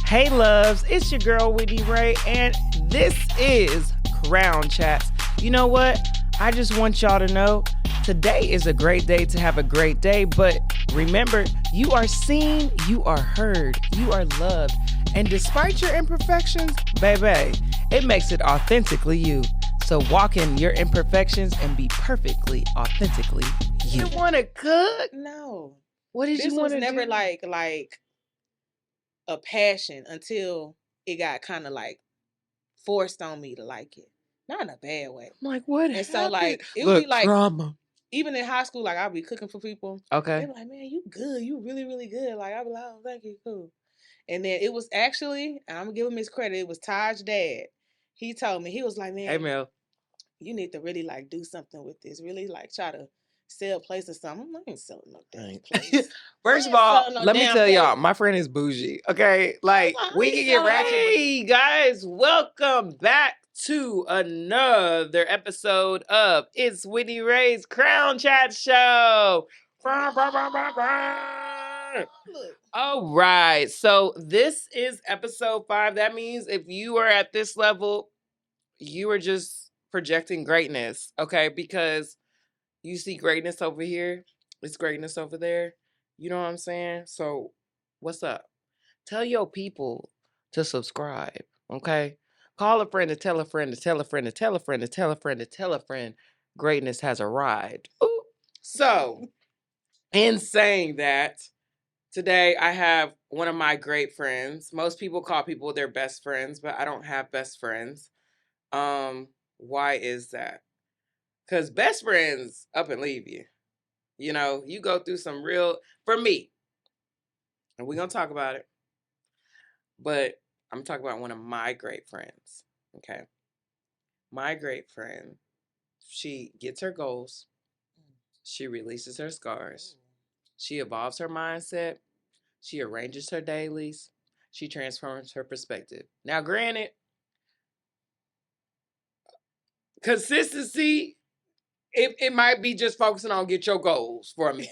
Hey loves, it's your girl Whitney Rae, and this is crOWN Chats. You know what? I just want y'all to know today is a great day to have a great day, but remember, you are seen, you are heard, you are loved, and despite your imperfections, baby, it makes it authentically you. So walk in your imperfections and be perfectly, authentically you. You want to cook? No. What did This you want was to never do? like a passion until it got kind of like forced on me to like it. Not in a bad way. I'm like, what And happened? so like it Look, would be like trauma. even in high school, like I'd be cooking for people. Okay. They be like, man, you good. You really, really good. Like I'd be like, oh, thank you, cool. And then it was actually, and I'm gonna give him his credit, it was Taj's dad. He told me, he was like, man, Hey, Mel. you need to really like do something with this. Really like try to sell a place or something. I'm not even selling no damn place. First of I ain't all, selling no let me damn tell y'all, place. my friend is bougie. Okay, like I we ain't can get selling- ratchet. Hey guys, welcome back to another episode of It's Whitney Rae's crOWN Chat Show. Look. All right, so this is episode 5. That means if you are at this level, you are just projecting greatness, okay? Because you see greatness over here, it's greatness over there. You know what I'm saying? So, what's up? Tell your people to subscribe, okay? Call a friend to tell a friend to tell a friend to tell a friend to tell a friend to tell a friend. Greatness has arrived. Ooh. So, in saying that, today I have one of my great friends. Most people call people their best friends, but I don't have best friends. Why is that? Because best friends up and leave you. You know, you go through some real, for me, and we're going to talk about it, but I'm talking about one of my great friends. Okay. My great friend, she gets her goals, she releases her scars, she evolves her mindset, she arranges her dailies, she transforms her perspective. Now, granted, consistency, it might be just focusing on get your goals for a minute.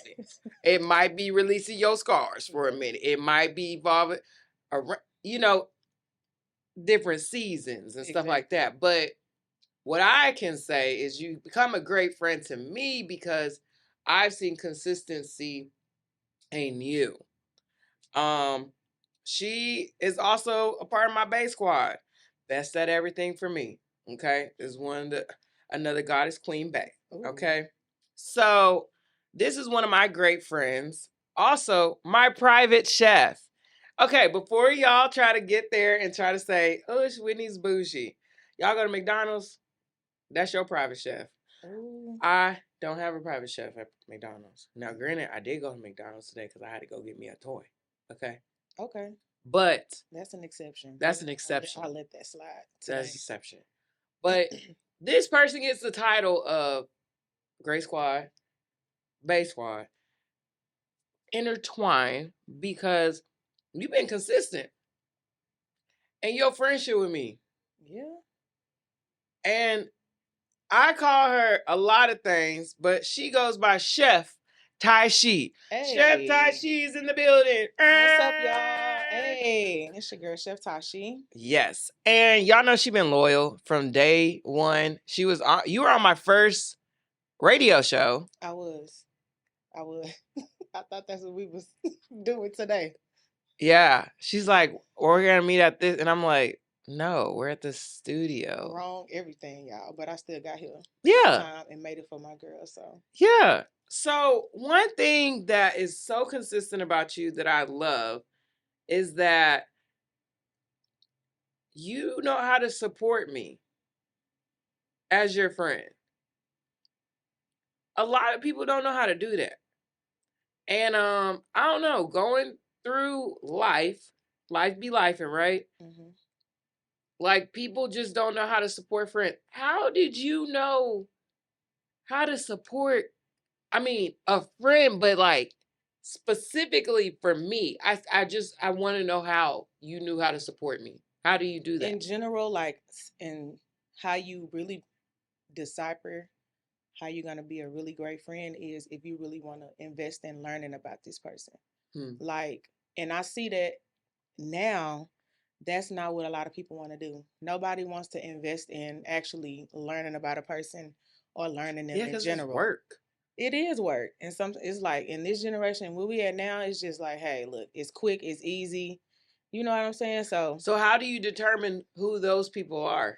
It might be releasing your scars for a minute. It might be evolving, you know, different seasons and stuff like that. But what I can say is you become a great friend to me because I've seen consistency in you. She is also a part of my base squad. Best at everything for me. Okay. Is one of the another goddess queen bae. Okay. So this is one of my great friends. Also, my private chef. Okay, before y'all try to get there and try to say, oh, it's Whitney's bougie. Y'all go to McDonald's, that's your private chef. Ooh. I don't have a private chef at McDonald's. Now, granted, I did go to McDonald's today because I had to go get me a toy. Okay. Okay. But that's an exception. That's an exception. I'll let that slide. That's an exception. But this person gets the title of Great Squad, Base Squad, intertwined because you've been consistent in your friendship with me. Yeah. And I call her a lot of things, but she goes by Chef Taishi. Hey. Chef Taishi is in the building. What's up, y'all? Hey, it's your girl, Chef Tashi. Yes. And y'all know she been loyal from day one. She was on, you were on my first radio show. I was. I thought that's what we was doing today. Yeah. She's like, we're going to meet at this. And I'm like, no, we're at the studio. Wrong everything, y'all. But I still got here. Yeah. Time and made it for my girl. So yeah. So one thing that is so consistent about you that I love is that you know how to support me as your friend. A lot of people don't know how to do that. And I don't know, going through life be lifing, right? mm-hmm. Like people just don't know how to support friends. How did you know how to support? I mean, a friend, but like specifically for me, I want to know how you knew how to support me. How do you do that? In general, like, and how you really decipher how you're going to be a really great friend is if you really want to invest in learning about this person. Like, and I see that now That's not what a lot of people want to do. Nobody wants to invest in actually learning about a person or learning them Yeah, in because it's general. work. It is work. And some it's like in this generation where we at now, it's just like, hey, look, it's quick, it's easy. You know what I'm saying? So So how do you determine who those people are?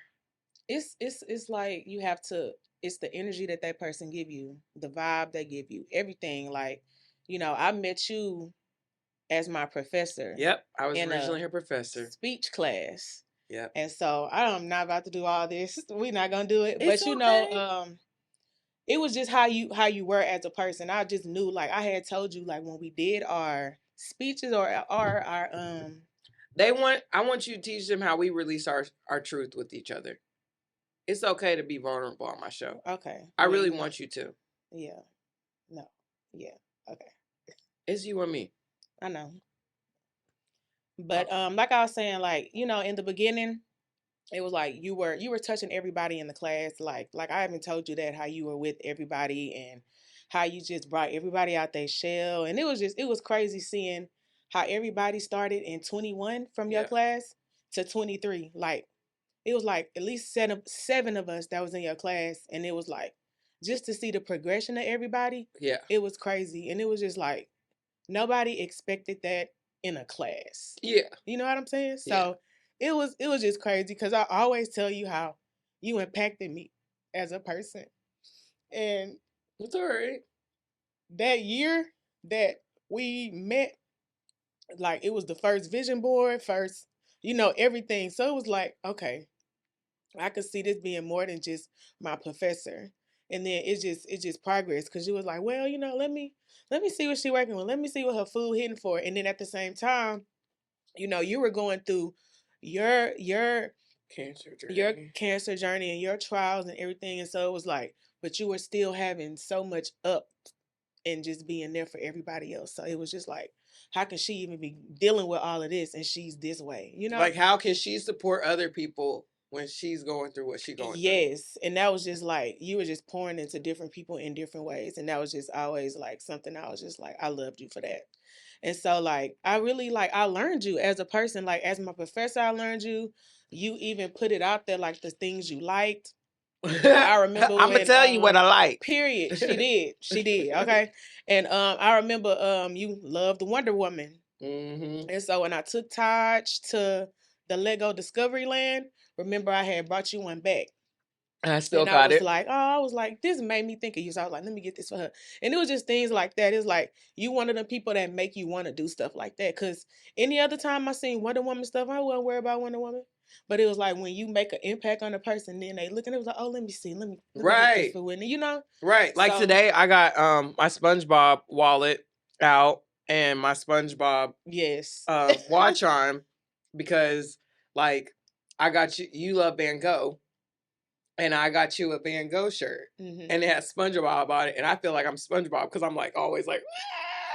it's like you have to it's the energy that that person give you, the vibe they give you, everything. Like, I met you as my professor Yep, I was in a originally her professor. speech class. Yep. And so I'm not about to do all this. We're not gonna do it. It's But okay. it was just how you were as a person. I just knew, like I had told you, like when we did our speeches or our I want you to teach them how we release our truth with each other. It's okay to be vulnerable on my show. okay. I Well, really want you to. yeah. No. Yeah. Okay. It's you and me. I know. But like I was saying, like, in the beginning, it was like you were touching everybody in the class. Like I haven't told you that how you were with everybody and how you just brought everybody out their shell. And it was crazy seeing how everybody started in 21 from your Yeah. class to 23. Like it was like at least seven of us that was in your class, and it was like just to see the progression of everybody. Yeah. It was crazy, and it was just like nobody expected that in a class. Yeah. You know what I'm saying? Yeah. So it was just crazy because I always tell you how you impacted me as a person. And It's all right. that year that we met, like it was the first vision board, first, everything. So it was like, okay, I could see this being more than just my professor. And then it just progressed because you was like, well, let me see what she working with. Let me see what her food hitting for. And then at the same time, you were going through your Cancer your journey. cancer journey and your trials and everything. And so it was like, but you were still having so much up and just being there for everybody else. So it was just like, how can she even be dealing with all of this and she's this way? Like, how can she support other people when she's going through what she's going through? Yes. And that was just like, you were just pouring into different people in different ways. And that was just always like something I was just like, I loved you for that. And so like I really like I learned you as a person, like as my professor, I learned you. You even put it out there like the things you liked. I remember I'm gonna when tell you what I like. period, she did. She did. Okay. And I remember you loved Wonder Woman. Mm-hmm. And so when I took Taj to the Lego Discovery Land, remember I had brought you one back. I still And I got was it. like, oh, I was like, this made me think of you. So I was like, let me get this for her. And it was just things like that. It's like you one of the people that make you want to do stuff like that. Cause any other time I seen Wonder Woman stuff, I wasn't worried about Wonder Woman. But it was like when you make an impact on a person, then they look and it was like, oh, let me see, let me get this Right. for Whitney. Right. Like So today I got my SpongeBob wallet out and my SpongeBob yes. watch on because like I got you love Van Gogh and I got you a Van Gogh shirt and it has SpongeBob on it and I feel like I'm SpongeBob because I'm like always like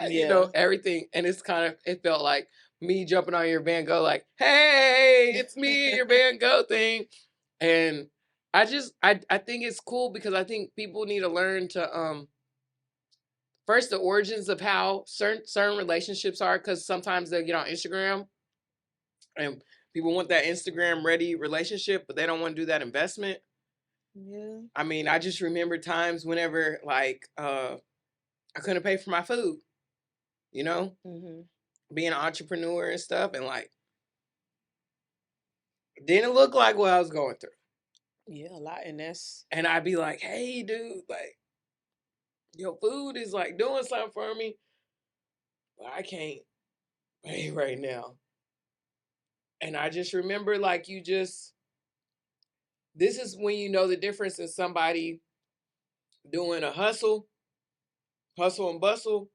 Yeah. everything and it felt like me jumping on your Van Gogh like hey it's me your Van Gogh thing and I think it's cool because I think people need to learn to first the origins of how certain relationships are because sometimes they'll get on Instagram and people want that Instagram ready relationship, but they don't want to do that investment. Yeah. I mean, I just remember times whenever like I couldn't pay for my food, you know, Mm-hmm. being an entrepreneur and stuff, and like didn't look like what I was going through. Yeah, a lot. And that's And I'd be like, hey dude, like your food is like doing something for me, but I can't pay right now. And I just remember like this is when you know the difference in somebody doing a hustle and bustle,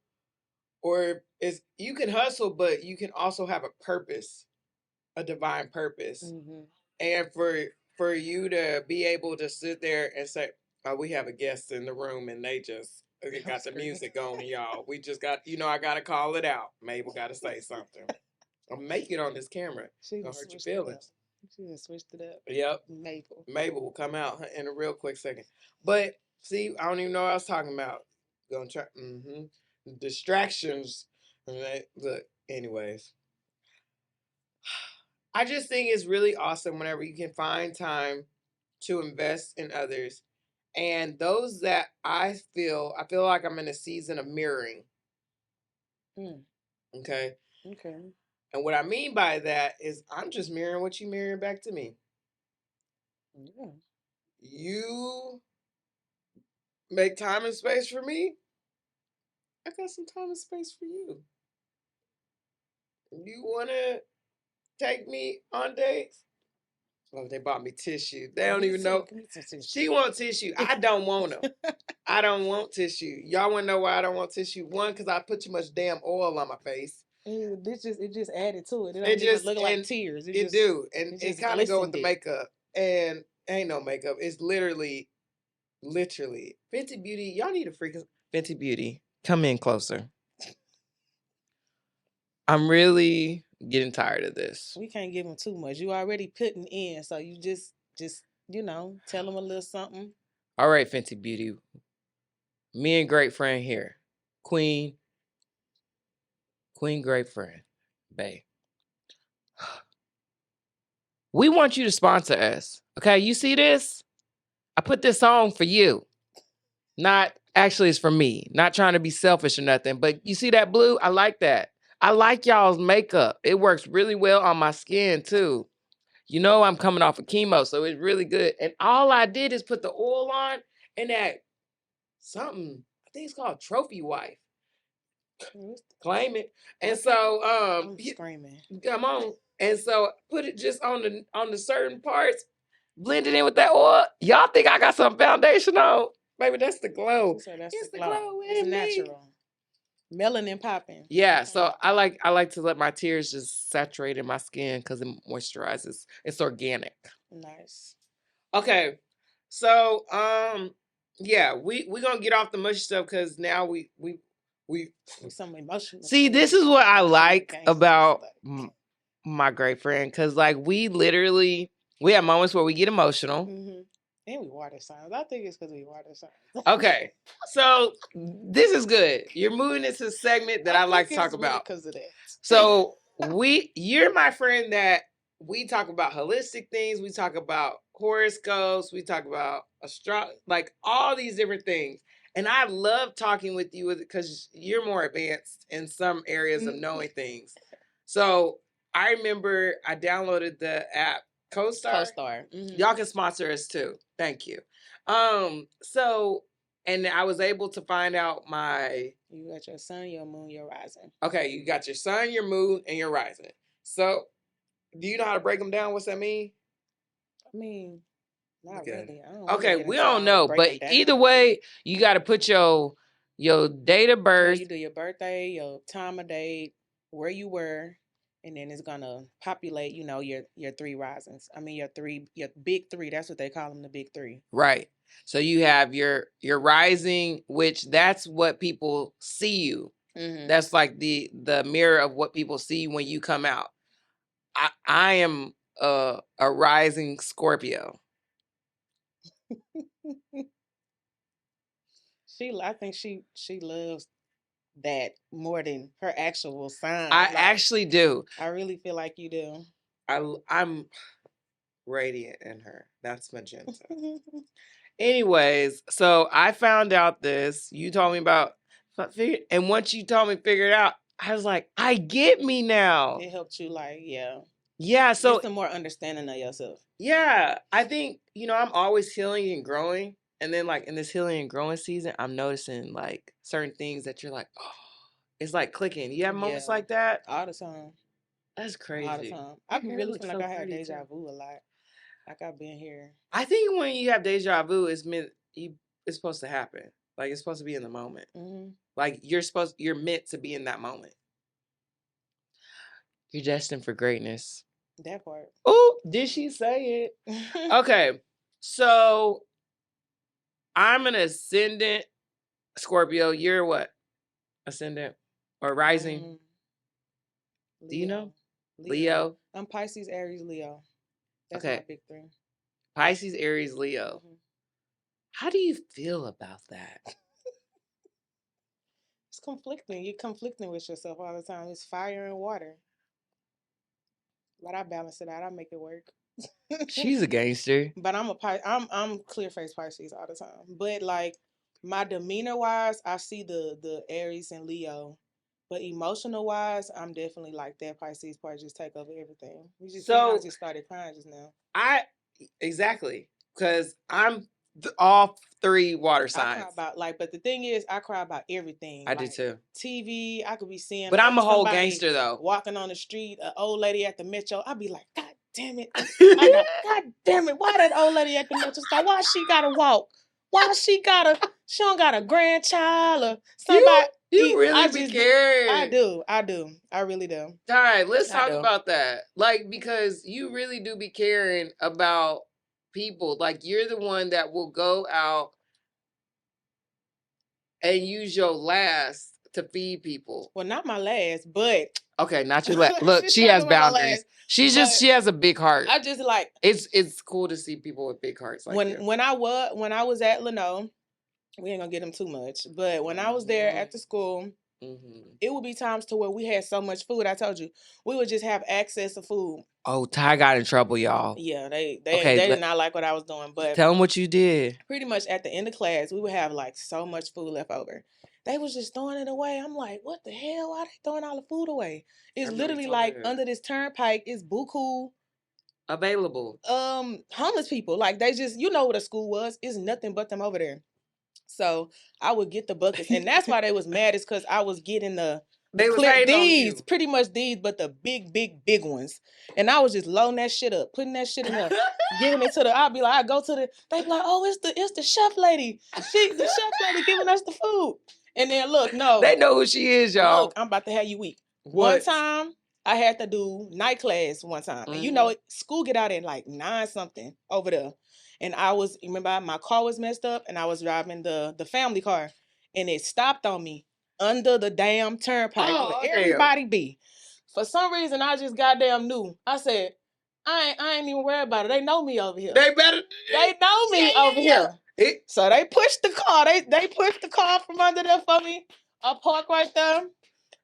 or is you can hustle, but you can also have a purpose, a divine purpose. mm-hmm. And for you to be able to sit there and say, oh, we have a guest in the room and they got the music going, y'all. We just got, I gotta call it out. Mabel gotta say something. I'll make it on this camera. She Don't just hurt your switched it up. feelings. She just switched it up. Yep. Maple. Mabel will come out in a real quick second. But see, I don't even know what I was talking about. Gonna try distractions. Look, anyways. I just think it's really awesome whenever you can find time to invest in others. And those that I feel like I'm in a season of mirroring. Mm, Okay. okay. And what I mean by that is I'm just mirroring what you mirroring back to me. Yeah. You make time and space for me. I got some time and space for you. You wanna take me on dates? Oh, they bought me tissue. They don't even know. Give me some tissue. She wants tissue. I don't want them. I don't want tissue. Y'all want to know why I don't want tissue? One, because I put too much damn oil on my face. Ew, it just added to it. It don't It even just look like tears. it do, and it it just kind of go with glistened the it. makeup. And ain't no makeup. It's literally Fenty Beauty. Y'all need a freaking Fenty Beauty. Come in closer. I'm really getting tired of this. We can't give them too much. You already putting in, so you just tell them a little something. All right, Fenty Beauty. Me and great friend here, Queen great friend, babe. We want you to sponsor us. Okay, you see this? I put this on for you. Not actually, it's for me. Not trying to be selfish or nothing, but you see that blue? I like that. I like y'all's makeup. It works really well on my skin too. You know I'm coming off of chemo, so it's really good. And all I did is put the oil on and that something, I think it's called Trophy Wife. Claim it. And so I'm screaming. come on. And so put it just on the certain parts, blend it in with that oil. Y'all think I got some foundation on? Baby, that's the glow. So that's it's the glow. It's natural. Melanin popping. Yeah, so I like to let my tears just saturate in my skin because it moisturizes. It's organic. Nice. Okay, so yeah, we gonna get off the mushy stuff because now we some emotional. See, this is what I like about my great friend because like we have moments where we get emotional. Mm-hmm. And we water signs. I think it's because we water signs. Okay, so this is good. You're moving into a segment that I like to talk about because of that. So you're my friend that we talk about holistic things. We talk about horoscopes. We talk about like all these different things. And I love talking with you because you're more advanced in some areas of knowing things. So I remember I downloaded the app CoStar. Mm-hmm. Y'all can sponsor us too. Thank you. So and I was able to find out you got your sun, your moon, your rising. Okay, you got your sun, your moon, and your rising. So, do you know how to break them down? What's that mean? I mean, not really. I don't okay, really we don't know, but either down. way, you got to put your date of birth. You do your birthday, your time of day, where you were, and then it's gonna populate. You know your three risings. I mean your big three. That's what they call them, the big three. Right. So you have your rising, which that's what people see you. Mm-hmm. That's like the mirror of what people see when you come out. I am a rising Scorpio. I think she loves that more than her actual sign. I actually do. I really feel like you do. I'm radiant in her. That's magenta. Anyways, so I found out this. You told me about, and once you told me figure it out, I was like, I get me now. It helped you, like, yeah. Yeah, so get some more understanding of yourself. Yeah, I think I'm always healing and growing, and then like in this healing and growing season, I'm noticing like certain things that you're like, oh, it's like clicking. You have moments like that all the time. That's crazy. All the time. I really feel like I had deja vu a lot. Like I've been here. I think when you have deja vu, it's supposed to happen. Like it's supposed to be in the moment. Mm-hmm. Like you're meant to be in that moment. You're destined for greatness. That part. Oh, did she say it? Okay, so I'm an ascendant Scorpio. You're what? Ascendant or rising? Do you know? Leo. I'm Pisces, Aries, Leo. That's my big three. Pisces, Aries, Leo. Mm-hmm. How do you feel about that? It's conflicting. You're conflicting with yourself all the time. It's fire and water. But I balance it out. I make it work. She's a gangster. But I'm clear face Pisces all the time. But like my demeanor wise, I see the Aries and Leo. But emotional wise, I'm definitely like that Pisces part just take over everything. You just seen I So just started crying just now. I exactly because I'm all three water I cry signs. about like, but the thing is, I cry about everything. I do Like too. TV, I could be seeing, But like I'm a whole somebody gangster though. walking on the street, an old lady at the Metro. I'd be like, God damn it! God damn it! Why that old lady at the Metro stop? Why she gotta walk? Why she gotta? She don't got a grandchild or somebody. You really I be just caring. I really do. All right, let's I talk do. about that. Like, because you really do be caring about people. Like, you're the one that will go out and use your last to feed people. Well, not my last, but Okay, not your last. Look, she has boundaries. She has a big heart. I just like It's cool to see people with big hearts like you. when I was at Leno, we ain't gonna get them too much, but when I was there at the school, it would be times to where we had so much food. I told you, we would just have access to food. Oh, Ty got in trouble, y'all. Yeah, they did not like what I was doing, but tell them what you did. Pretty much at the end of class, we would have like so much food left over. They was just throwing it away. I'm like, what the hell? Why they throwing all the food away? It's literally like under this turnpike is buku available. Homeless people. Like they just, you know what a school was. It's nothing but them over there. So I would get the buckets, and that's why they was mad. Is because I was getting they was hating on you. Pretty much these, but the big ones. And I was just loading that shit up, putting that shit in there, giving it to the. I'd be like, I go to the. They be like, oh, it's the chef lady. The chef lady giving us the food. And then look, no, they know who she is, y'all. Look, I'm about to have you weak. One time, I had to do night class one time, and you know, school get out at like 9 something over there. And remember, my car was messed up, and I was driving the family car, and it stopped on me under the damn turnpike where everybody be. For some reason, I just goddamn knew. I said, I ain't even worried about it. They know me over here. They know me over here. So they pushed the car. They pushed the car from under there for me. I park right there.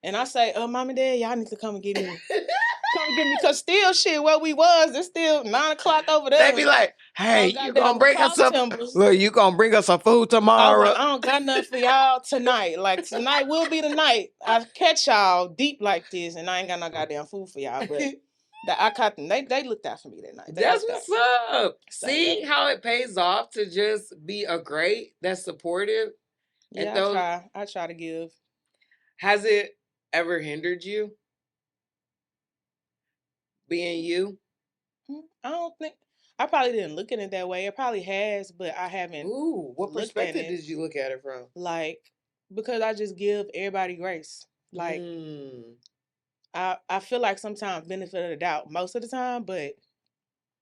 And I say, Mom and Dad, y'all need to come and get me. Come get me. Because still shit, where we was, it's still 9 o'clock over there. They be like, hey, you gonna bring us some look, you gonna bring us some food tomorrow. I don't got nothing for y'all tonight. Like tonight will be the night I catch y'all deep like this, and I ain't got no goddamn food for y'all. But I caught them. They looked out for me that night. That's what's up. See how it pays off to just be a great that's supportive. Yeah, I try to give. Has it ever hindered you being you? I don't think. I probably didn't look at it that way. It probably has, but I haven't. Ooh, what perspective did you look at it from? Like, because I just give everybody grace. Like, I feel like sometimes benefit of the doubt most of the time, but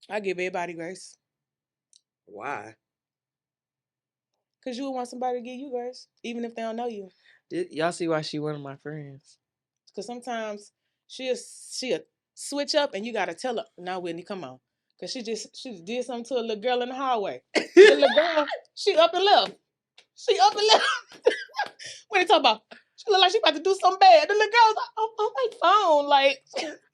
I give everybody grace. Why? Because you would want somebody to give you grace, even if they don't know you. Y'all see why she one of my friends? Because sometimes she'll switch up and you got to tell her, now, Whitney, come on. Because she did something to a little girl in the hallway. The little girl, she up and left. What are you talking about? She look like she about to do something bad. The little girl's on my phone. Like,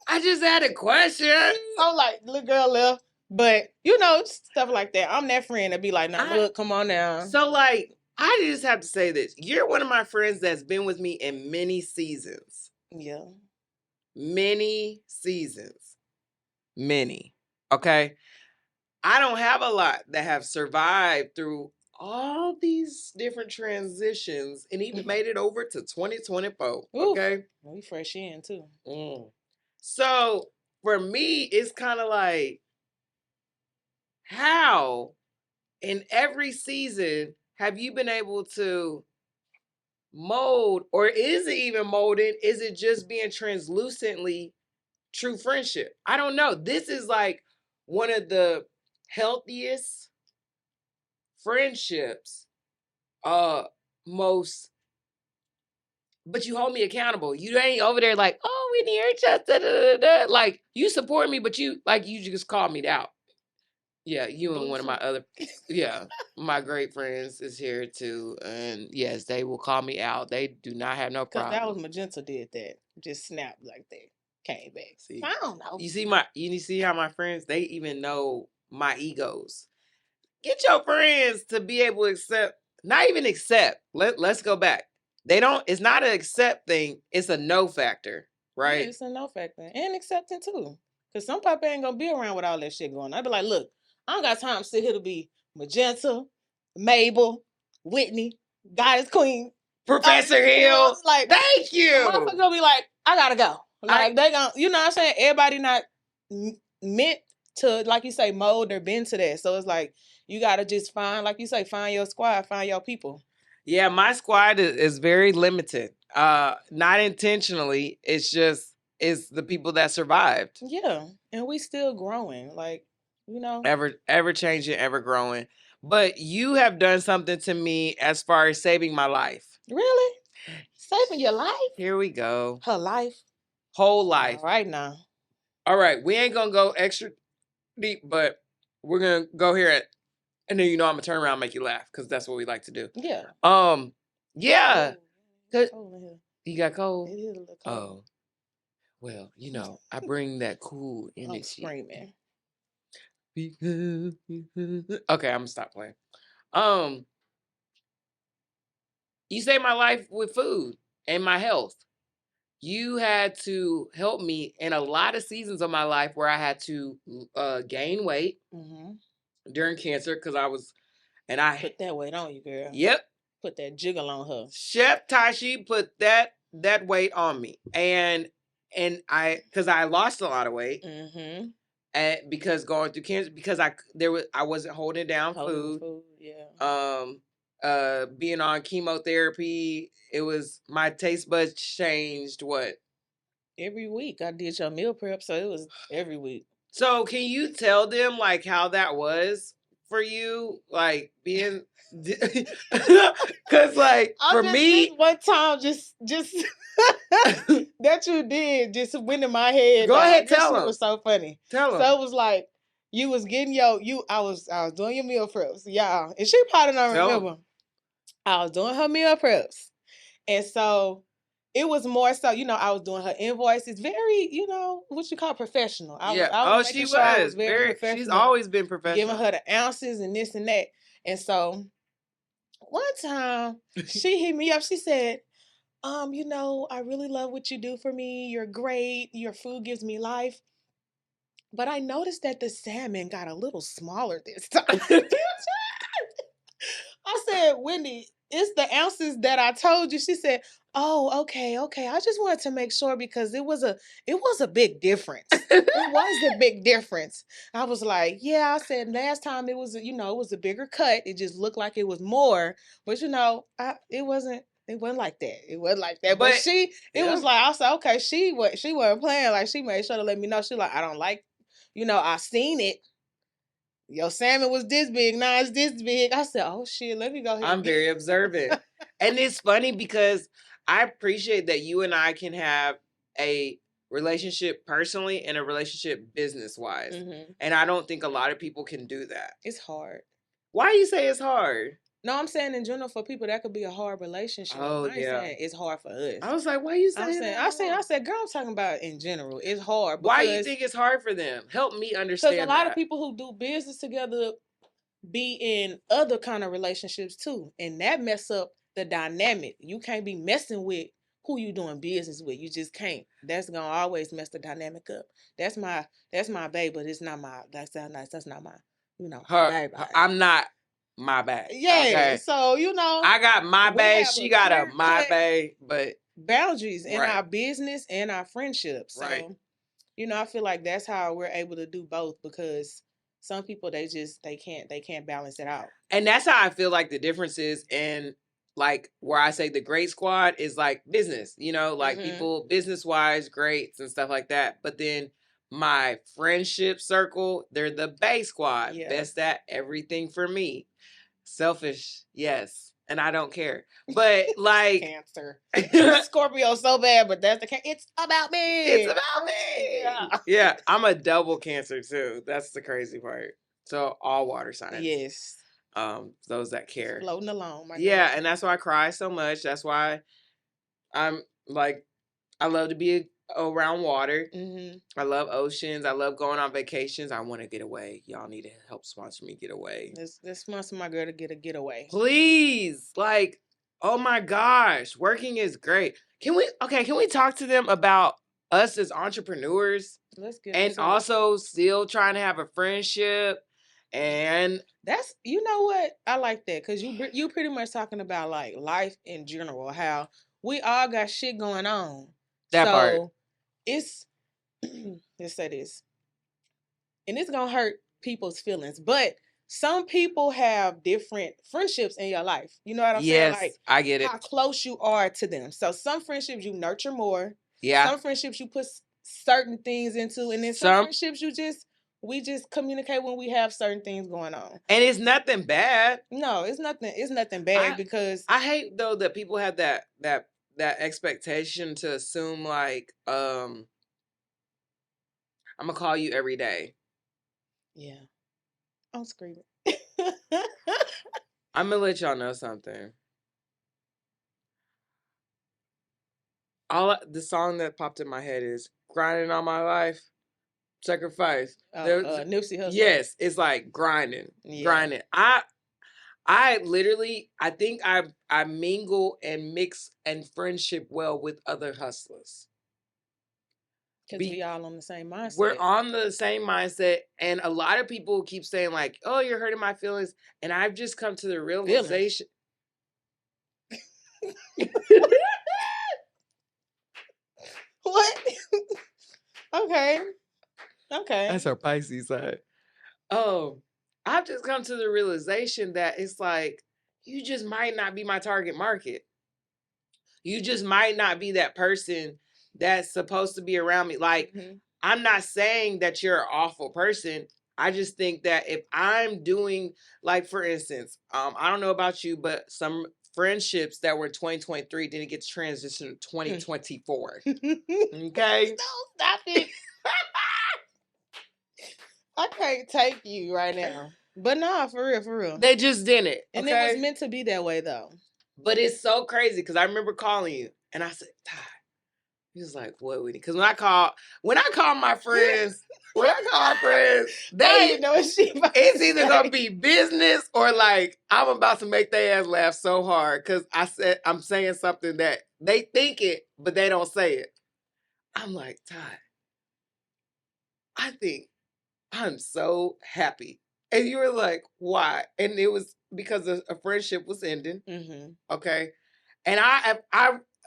I just had a question. I'm like, the little girl left. But, you know, stuff like that. I'm that friend that be like, nah, look, come on now. So, like, I just have to say this. You're one of my friends that's been with me in many seasons. Yeah. Many seasons. Many. Okay? I don't have a lot that have survived through all these different transitions and even made it over to 2024. Okay? We fresh in, too. So, for me, it's kind of like, how in every season have you been able to mold, or is it even molding? Is it just being translucently true friendship? I don't know. This is like one of the healthiest friendships, most, but you hold me accountable. You ain't over there like, oh, we need each like, you support me, but you just called me out. Yeah, you and one of my other, my great friends is here too. And yes, they will call me out. They do not have no problem. Because that was Magenta did that. Just snapped like that. came back. See, I don't know. you see how my friends, they even know my egos. Get your friends to be able to accept, not even accept. Let's go back. They don't, it's not an accept thing, it's a no factor, right? Yeah, it's a no factor. And accepting too. Because some papa ain't gonna be around with all that shit going on. I be like, look, I don't got time to sit here to be Magenta, Mabel, Whitney, Goddess Queen, Professor Hill. Like, Thank you. motherfucker gonna be like, I gotta go. Like, they gonna, you know what I'm saying? Everybody not meant to, like you say, mold or bend to that. So it's like, you gotta just find, like you say, find your squad, find your people. Yeah, my squad is very limited. Not intentionally. It's just, it's the people that survived. Yeah. And we still growing. Like, you know. Ever changing, ever growing. But you have done something to me as far as saving my life. Really? Saving your life? Here we go. Her life? Whole life. All right now. All right, we ain't gonna go extra deep, but we're gonna go here and then, you know, I'm gonna turn around and make you laugh because that's what we like to do. Yeah. Yeah. Oh, You got cold? it is a little cold. Oh. Well, you know, I bring that cool energy. I'm screaming. Okay, I'm gonna stop playing. You saved my life with food and my health. You had to help me in a lot of seasons of my life where I had to gain weight during cancer because I was, and I put that weight on you, girl. Yep. Put that jiggle on her. Chef Tashi put that weight on me, and I, because I lost a lot of weight, and because going through cancer, because I wasn't holding down food. Yeah. Being on chemotherapy, it was, my taste buds changed what? Every week I did your meal prep, so it was every week. So can you tell them like how that was for you, like being, because like for me, one time just that you did just went in my head. Go ahead, tell them. It was so funny. Tell them. So it was like you was getting I was doing your meal preps, y'all, and she probably don't remember. I was doing her meal preps, and so it was more so, you know, I was doing her invoices, very, you know, what you call professional. She was very professional. She's always been professional. Giving her the ounces and this and that. And so one time she hit me up. She said, you know, I really love what you do for me. You're great. Your food gives me life. But I noticed that the salmon got a little smaller this time. I said, Wendy, it's the ounces that I told you. She said, oh, okay. I just wanted to make sure because it was a big difference. It was a big difference. I was like, yeah, I said last time it was, you know, it was a bigger cut. It just looked like it was more, but you know, it wasn't like that. It wasn't like that. But it was like, I said, okay, she wasn't playing. Like, she made sure to let me know. She like, I don't like, you know, I seen it. Your salmon was this big, now it's this big. I said, oh shit, let me go ahead. I'm very observant. And it's funny because I appreciate that you and I can have a relationship personally and a relationship business-wise. And I don't think a lot of people can do that. It's hard. Why do you say it's hard? No, I'm saying in general for people that could be a hard relationship. Oh, I ain't saying it's hard for us. I was like, why are you saying that? I said, girl, I'm talking about in general. It's hard. Why do you think it's hard for them? Help me understand. Because a lot of people who do business together be in other kind of relationships too. And that mess up the dynamic. You can't be messing with who you doing business with. You just can't. That's gonna always mess the dynamic up. That's my baby, but it's not my, that's not my, you know, baby. I'm not my bae. Yeah. Okay. So, you know, I got my bae, she got a my bae, but boundaries in our business and our friendships. So, you know, I feel like that's how we're able to do both, because some people they can't balance it out. And that's how I feel like the difference is in, like, where I say the great squad is like business, you know, like people business wise, greats and stuff like that. But then my friendship circle, they're the bae squad. Yeah. Best at everything for me. Selfish, yes. And I don't care. But like Cancer. Scorpio so bad, but that's the case. It's about me. It's about me. Yeah. I'm a double Cancer too. That's the crazy part. So all water signs. Yes. Those that care. Just floating along. Yeah, and that's why I cry so much. That's why I'm like, I love to be around water. Mm-hmm. I love oceans. I love going on vacations. I want to get away. Y'all need to help sponsor me get away. Let's sponsor my girl to get a getaway. Please. Like, oh my gosh, working is great. Can we talk to them about us as entrepreneurs? Let's get And also still trying to have a friendship. And that's, you know what, I like that, because you pretty much talking about like life in general, how we all got shit going on. That part. It's let's say this, and it's gonna hurt people's feelings, but some people have different friendships in your life. You know what I'm saying? Like, I get it. How close you are to them. So some friendships you nurture more. Yeah. Some friendships you put certain things into, and then some friendships we just communicate when we have certain things going on. And it's nothing bad. No, it's nothing bad, because I hate though that people have that expectation to assume like I'm gonna call you every day. Yeah. I'm screaming. I'm gonna let y'all know something. The song that popped in my head is "Grinding All My Life." Sacrifice. Nipsey Hussle. Yes, it's like grinding. I literally, I think I mingle and mix and friendship well with other hustlers. Because we all on the same mindset. We're on the same mindset, and a lot of people keep saying like, "Oh, you're hurting my feelings," and I've just come to the realization. What? Okay. That's our Pisces side. Oh, I've just come to the realization that it's like, you just might not be my target market. You just might not be that person that's supposed to be around me. Like, I'm not saying that you're an awful person. I just think that if I'm doing, like, for instance, I don't know about you, but some friendships that were in 2023 didn't get transitioned to 2024. Okay? No, stop it. I can't take you right now. But nah, for real. They just didn't. And it was meant to be that way, though. But it's so crazy, because I remember calling you, and I said, Ty. He was like, "What, Whitney?" Because when I call my friends, they know what it's either gonna be business or like I'm about to make their ass laugh so hard because I'm saying something that they think it, but they don't say it. I'm like, Ty, I think I'm so happy. And you were like, why? And it was because a friendship was ending. Mm-hmm. Okay. And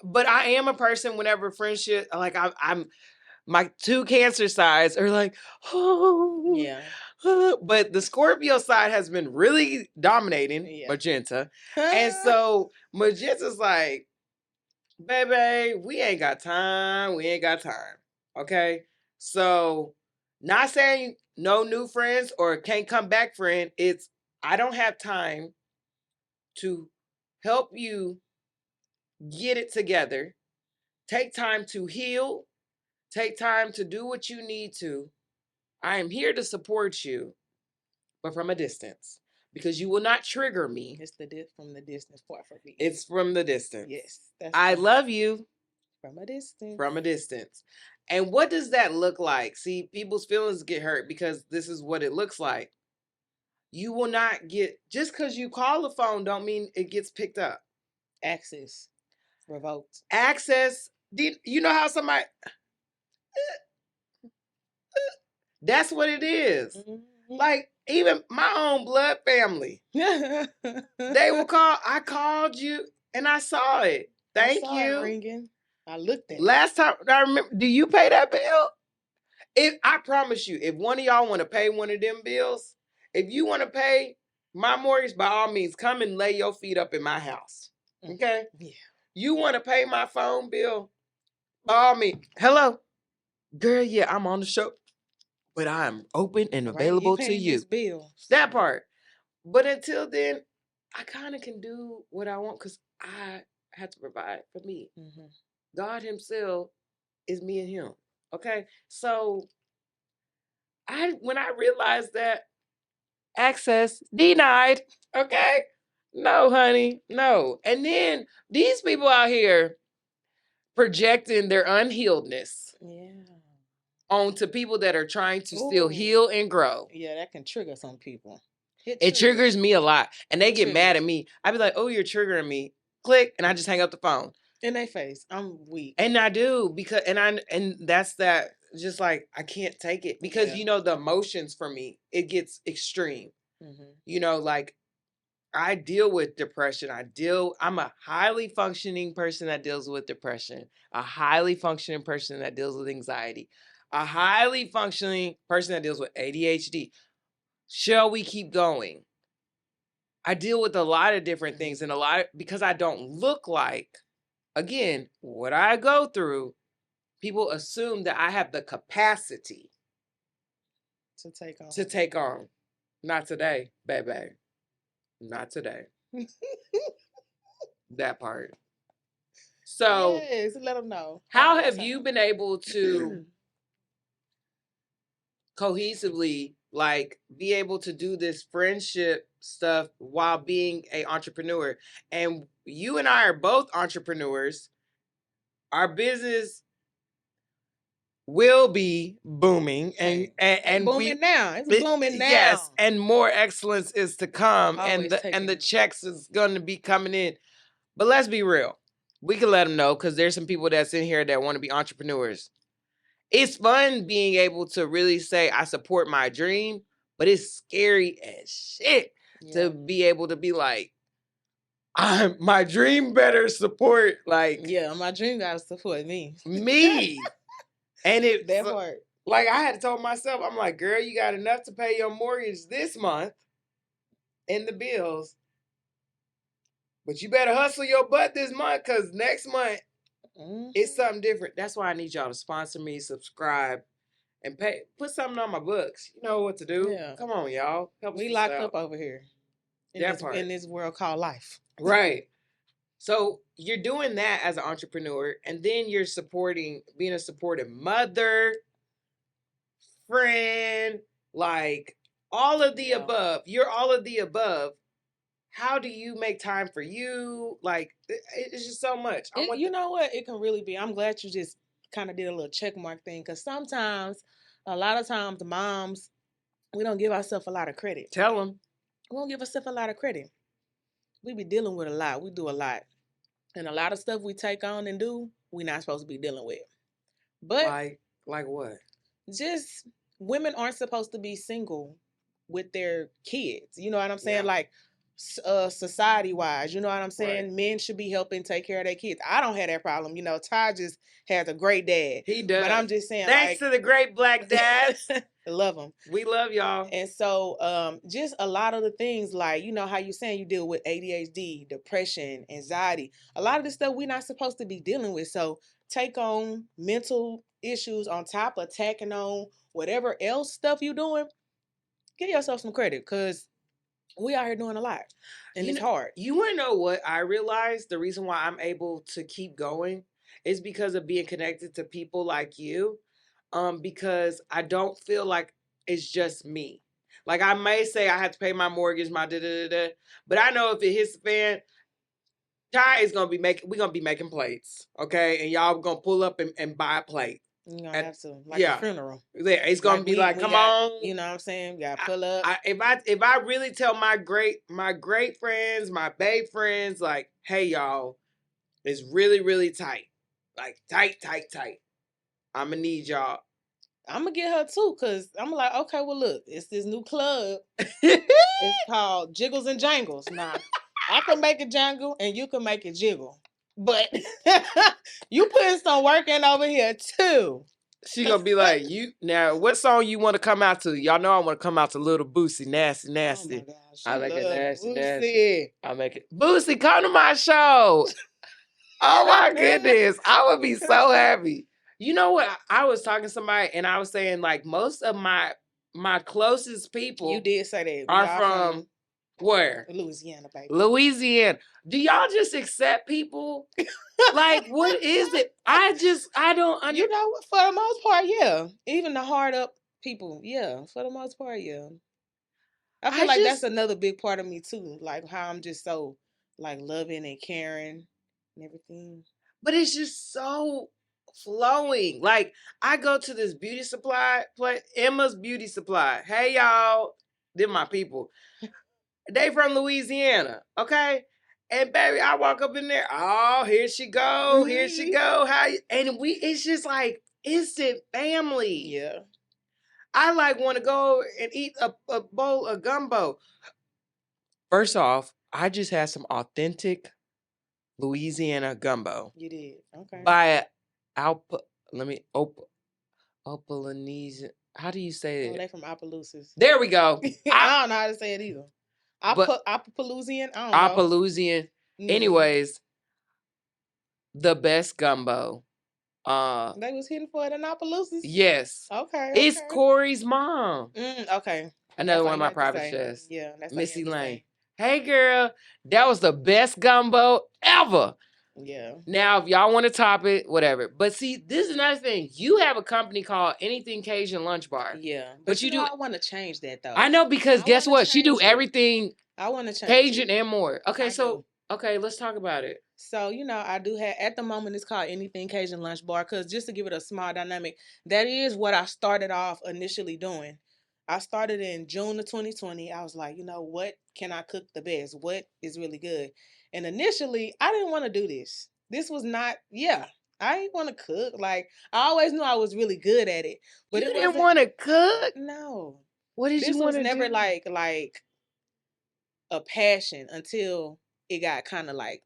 but I am a person whenever friendship, like I'm my 2 Cancer sides are like, oh yeah. But the Scorpio side has been really dominating Magenta. And so Magenta's like, baby, we ain't got time. Okay. So not saying no new friends or can't come back friend. It's I don't have time to help you get it together. Take time to heal. Take time to do what you need to. I am here to support you, but from a distance, because you will not trigger me. It's from the distance part for me. It's from the distance. Yes. I love you. From a distance. From a distance. And what does that look like? See, people's feelings get hurt because this is what it looks like. You will not get, just because you call the phone don't mean it gets picked up. Access revoked. Access. You know how somebody, that's what it is. Mm-hmm. Like, even my own blood family. They will call. I called you and I saw it. Thank you. It ringing. I looked at it. Last time I remember, do you pay that bill? I promise you, if one of y'all want to pay one of them bills, if you want to pay my mortgage, by all means, come and lay your feet up in my house. Okay? Yeah. You want to pay my phone bill? By all means. Hello. Girl, yeah, I'm on the show. But I'm open and available to you. That part. But until then, I kind of can do what I want because I have to provide for me. Mm-hmm. God himself is me and him. Okay? So when I realized that, access denied. Okay? No, honey. No. And then these people out here projecting their unhealedness. Yeah. on to people that are trying to still Ooh. heal and grow. Yeah, that can trigger some people. It triggers me a lot. And they get mad at Triggers. me. I be like, oh, you're triggering me. Click, and I just hang up the phone. In their face. I'm weak. And I do, because and that's that, just like I can't take it, because Yeah. the emotions for me, it gets extreme. Mm-hmm. Like I deal with depression. I'm a highly functioning person that deals with depression, a highly functioning person that deals with anxiety, a highly functioning person that deals with ADHD. Shall we keep going? I deal with a lot of different things, and because I don't look like, again, what I go through, people assume that I have the capacity to take on. Not today, baby. Not today. That part. So, yes, let them know. how have you been able to cohesively, like, be able to do this friendship stuff while being a entrepreneur? And you and I are both entrepreneurs. Our business will be booming, and booming now. It's booming now. Yes, and more excellence is to come, Always and the checks is going to be coming in. But let's be real. We can let them know, because there's some people that's in here that want to be entrepreneurs. It's fun being able to really say I support my dream, but it's scary as shit to be able to be like, my dream better support, like, yeah, my dream gotta support me. me. And it that part. Like, I had to tell myself, I'm like, girl, you got enough to pay your mortgage this month and the bills, but you better hustle your butt this month, because next month it's something different. That's why I need y'all to sponsor me, subscribe, and put something on my books. You know what to do. Yeah. Come on, y'all. Help us. We locked up over here in this world called life. Right. So you're doing that as an entrepreneur, and then you're being a supportive mother, friend, like all of the above. You're all of the above. How do you make time for you? Like, it's just so much. You know what? It can really be. I'm glad you just kind of did a little check mark thing, because a lot of times, the moms, we don't give ourselves a lot of credit. Tell them. We don't give ourselves a lot of credit. We be dealing with a lot. We do a lot. And a lot of stuff we take on and do, we're not supposed to be dealing with. But like what? Just women aren't supposed to be single with their kids. You know what I'm saying? Yeah. Like society wise, you know what I'm saying? Right. Men should be helping take care of their kids. I don't have that problem. Ty just has a great dad. He does. But I'm just saying, thanks to the great black dads. I love them. We love y'all. And so just a lot of the things, like, how you saying you deal with ADHD, depression, anxiety. A lot of the stuff we're not supposed to be dealing with. So take on mental issues on top of tacking on whatever else stuff you're doing. Give yourself some credit, because we out here doing a lot, and it's hard. You want to know what I realized? The reason why I'm able to keep going is because of being connected to people like you. Because I don't feel like it's just me. Like, I may say I have to pay my mortgage, my da-da-da-da, but I know if it hits the fan, Ty is we're gonna be making plates, okay? And y'all gonna pull up and buy a plate. You're gonna have to, like a funeral. Yeah, it's gonna be like, come on. You know what I'm saying? You gotta pull up. If I really tell my great friends, my babe friends, like, hey y'all, it's really, really tight. Like, tight. I'ma need y'all. I'm gonna get her too, because I'm like, okay, well, look, it's this new club. It's called Jiggles and Jangles. Now, I can make it jangle and you can make it jiggle, but you putting some work in over here too. She gonna be like, you now, what song you want to come out to? Y'all know I want to come out to Little Boosie, nasty. Oh my gosh, I like it nasty. I make it. Boosie, come to my show. Oh my goodness, I would be so happy. You know what? I was talking to somebody and I was saying, like, most of my closest people, you did say that, are from where? Louisiana, baby. Louisiana. Do y'all just accept people? Like, what is it? I don't understand. You know, for the most part, yeah. Even the hard up people, yeah. For the most part, yeah. I feel like that's another big part of me too. Like, how I'm just so, like, loving and caring and everything. But it's just so flowing. Like, I go to this beauty supply place, Emma's Beauty Supply. Hey, y'all. They're my people. They from Louisiana, okay? And baby, I walk up in there. Oh, here she go. Here she go. How you? And it's just like instant family. Yeah. I like want to go and eat a bowl of gumbo. First off, I just had some authentic Louisiana gumbo. You did. Okay. By Opelanesian. How do you say it? Oh, they from Opelousas. There we go. I don't know how to say it either. Opelousian? I don't know. Opelousian. Anyways, the best gumbo. They was hitting for it in Opelousas? Yes. Okay. It's Corey's mom. Okay. Another one of my private chefs. Yeah, that's Missy Lane. Hey girl, that was the best gumbo ever. Yeah. Now, if y'all want to top it, whatever. But see, this is another thing. You have a company called Anything Cajun Lunch Bar. Yeah. But you do. I want to change that though. I know, because guess what? She do everything. I want to change Cajun and more. Okay, okay, let's talk about it. So, I do have, at the moment, it's called Anything Cajun Lunch Bar, because just to give it a small dynamic, that is what I started off initially doing. I started in June of 2020. I was like, what can I cook the best? What is really good? And initially, I didn't want to do this. This was not, I didn't want to cook. Like, I always knew I was really good at it. But you didn't want to cook? No. What did you want to do? This was never like a passion until it got kind of like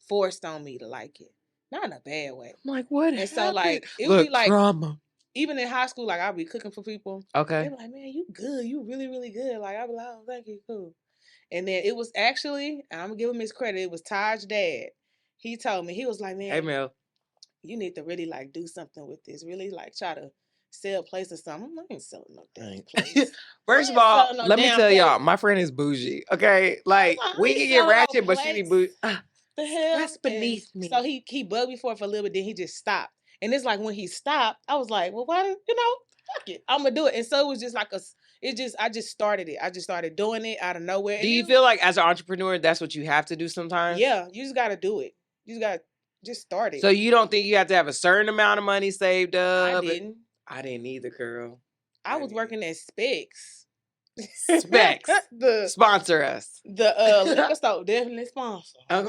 forced on me to like it. Not in a bad way. I'm like, what happened? So like it would be like trauma. Even in high school, like I'd be cooking for people. Okay. They be like, man, you good. You really, really good. Like I'd be like, oh, thank you, cool. And then it was actually, I'm gonna give him his credit, it was Taj's dad. He told me, he was like, man, hey Mel, you need to really like do something with this. Really like try to sell a place or something. I ain't selling no damn place. First of all, let me tell y'all, my friend is bougie. Okay, like we can get ratchet, but she be bougie. The hell, that's beneath me. So he bugged me for it for a little bit, then he just stopped. And it's like when he stopped, I was like, well, why? Fuck it, I'm gonna do it. And so it was just like I just started it. I just started doing it out of nowhere. Do you feel like as an entrepreneur, that's what you have to do sometimes? Yeah, you just gotta do it. You just gotta just start it. So you don't think you have to have a certain amount of money saved up? I didn't either, girl. I was working at Specs. Specs. Sponsor us. The liquor store definitely sponsor. I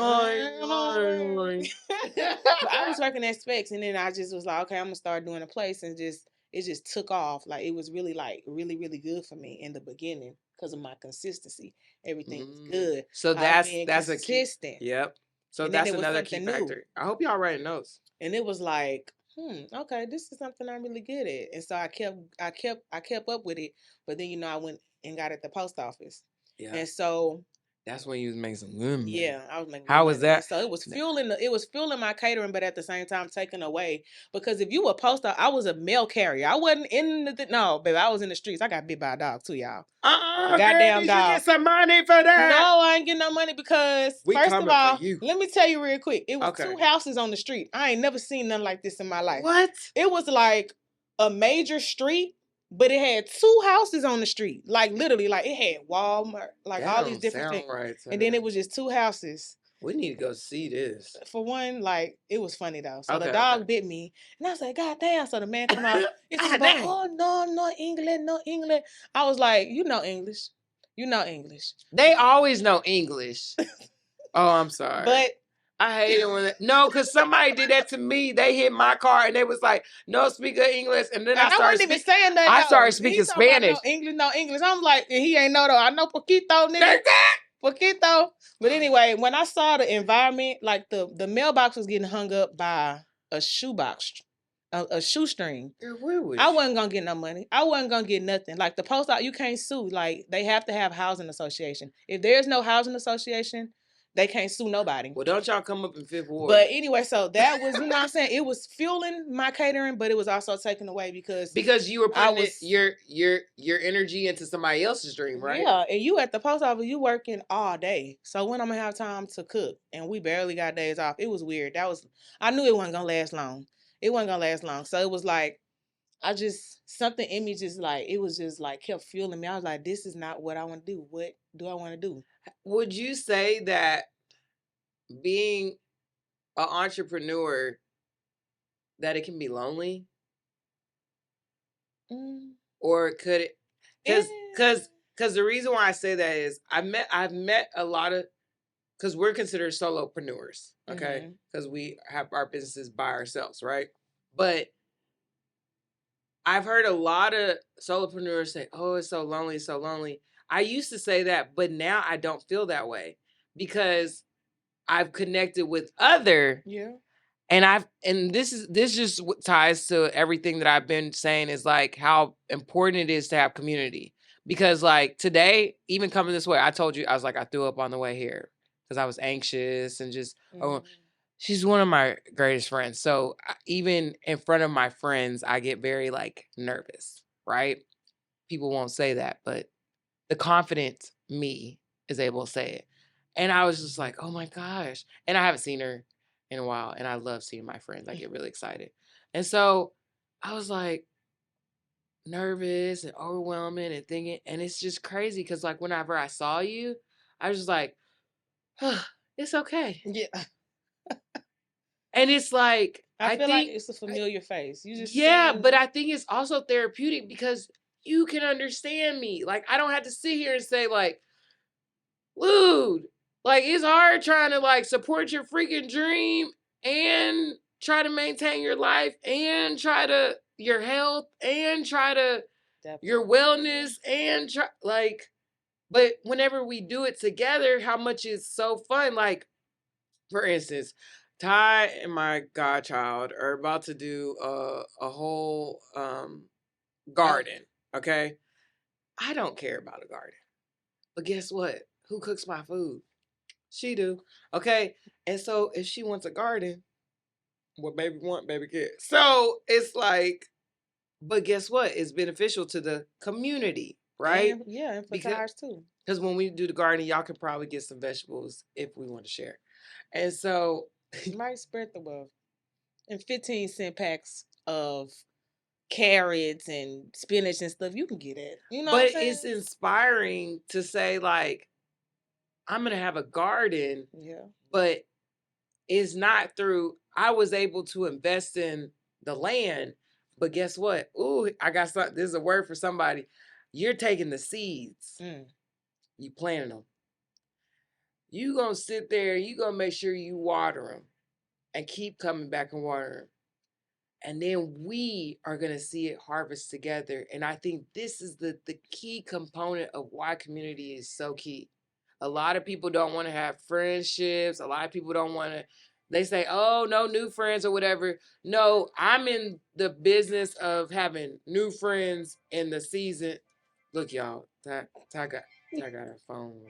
was working at Specs, and then I just was like, okay, I'm gonna start doing a place, and it just took off. Like it was really really really good for me in the beginning because of my consistency. Everything was good. So that's consistent. A key. Yep. So that's another key factor. I hope y'all writing notes. And it was like, okay, this is something I'm really good at. And so I kept up with it. But then I went and got at the post office. Yeah. And so that's when you was making some good money. Yeah, I was making. How was that? So it was fueling my catering, but at the same time taking away, because if you were post-op, I was a mail carrier. I wasn't in no, baby. I was in the streets. I got bit by a dog too, y'all. Goddamn dog. You get some money for that? No, I ain't getting no money because first of all, let me tell you real quick. It was 2 houses on the street. I ain't never seen nothing like this in my life. What? It was like a major street. But it had 2 houses on the street. Like, literally, like, it had Walmart, like, all these different things. Right, and then it was just 2 houses. We need to go see this. For one, like, it was funny, though. So the dog bit me. And I was like, God damn. So the man come out. It's like, oh, no English. I was like, you know English. They always know English. Oh, I'm sorry. But I hate it when because somebody did that to me. They hit my car and they was like, "No, speak English," and then I started even saying that. I started speaking Spanish. No English. I'm like, and he ain't know though. I know poquito, nigga. Poquito. But anyway, when I saw the environment, like the mailbox was getting hung up by a shoebox, a shoestring. I wasn't gonna get no money. I wasn't gonna get nothing. Like the post out, you can't sue. Like they have to have housing association. If there's no housing association, they can't sue nobody. Well, don't y'all come up in 5th Ward. But anyway, so that was, what I'm saying? It was fueling my catering, but it was also taken away because you were putting your energy into somebody else's dream, right? Yeah, and you at the post office, you working all day. So when I'm gonna have time to cook, and we barely got days off. It was weird. I knew it wasn't gonna last long. So it was like, something in me just like, it was just like kept fueling me. I was like, this is not what I want to do. What do I want to do? Would you say that being an entrepreneur, that it can be lonely? Mm. Or could it, Eh. because the reason why I say that is I've met a lot of, because we're considered solopreneurs, okay? Mhm. Because we have our businesses by ourselves, right? But I've heard a lot of solopreneurs say, "Oh, it's so lonely, it's so lonely." I used to say that, but now I don't feel that way because I've connected with other, Yeah. and this just ties to everything that I've been saying, is like how important it is to have community. Because like today, even coming this way, I told you I was like I threw up on the way here because I was anxious and just Mhm. she's one of my greatest friends. So even in front of my friends, I get very like nervous, right? People won't say that, but the confident me is able to say it. And I was just like, oh my gosh. And I haven't seen her in a while. And I love seeing my friends. I get really excited. And so I was like nervous and overwhelming and thinking, and it's just crazy because like whenever I saw you, I was just like, it's okay. Yeah. And it's like, I I feel like think it's a familiar face. You just yeah, seen. but I think it's also therapeutic because you can understand me. Like I don't have to sit here and say like, dude, like it's hard trying to like support your freaking dream and try to maintain your life and try to your health and try to That your part. wellness and try like, but whenever we do it together, how much is so fun. Like for instance, Ty and my godchild are about to do a whole garden. Okay, I don't care about a garden, but guess what? Who cooks my food? She do. Okay, and so if she wants a garden, what baby want, baby get. So it's like, but guess what? It's beneficial to the community, right? And yeah, and for Because tires too. when we do the garden, y'all can probably get some vegetables if we want to share. And so Might spread the wealth. And 15-cent packs of carrots and spinach and stuff, you can get it. You know what I'm but saying? it's inspiring to say like I'm gonna have a garden, Yeah. but it's not through I was able to invest in the land, but guess what? Ooh, I got something. This is a word for somebody. You're taking the seeds, Mm. you planting them. You gonna sit there, you gonna make sure you water them and keep coming back and water them. And then we are going to see it harvest together. And I think this is the key component of why community is so key. A lot of people don't want to have friendships. A lot of people don't want to, they say, oh, no new friends or whatever. No, I'm in the business of having new friends in the season. Look, y'all, Ty got her phone.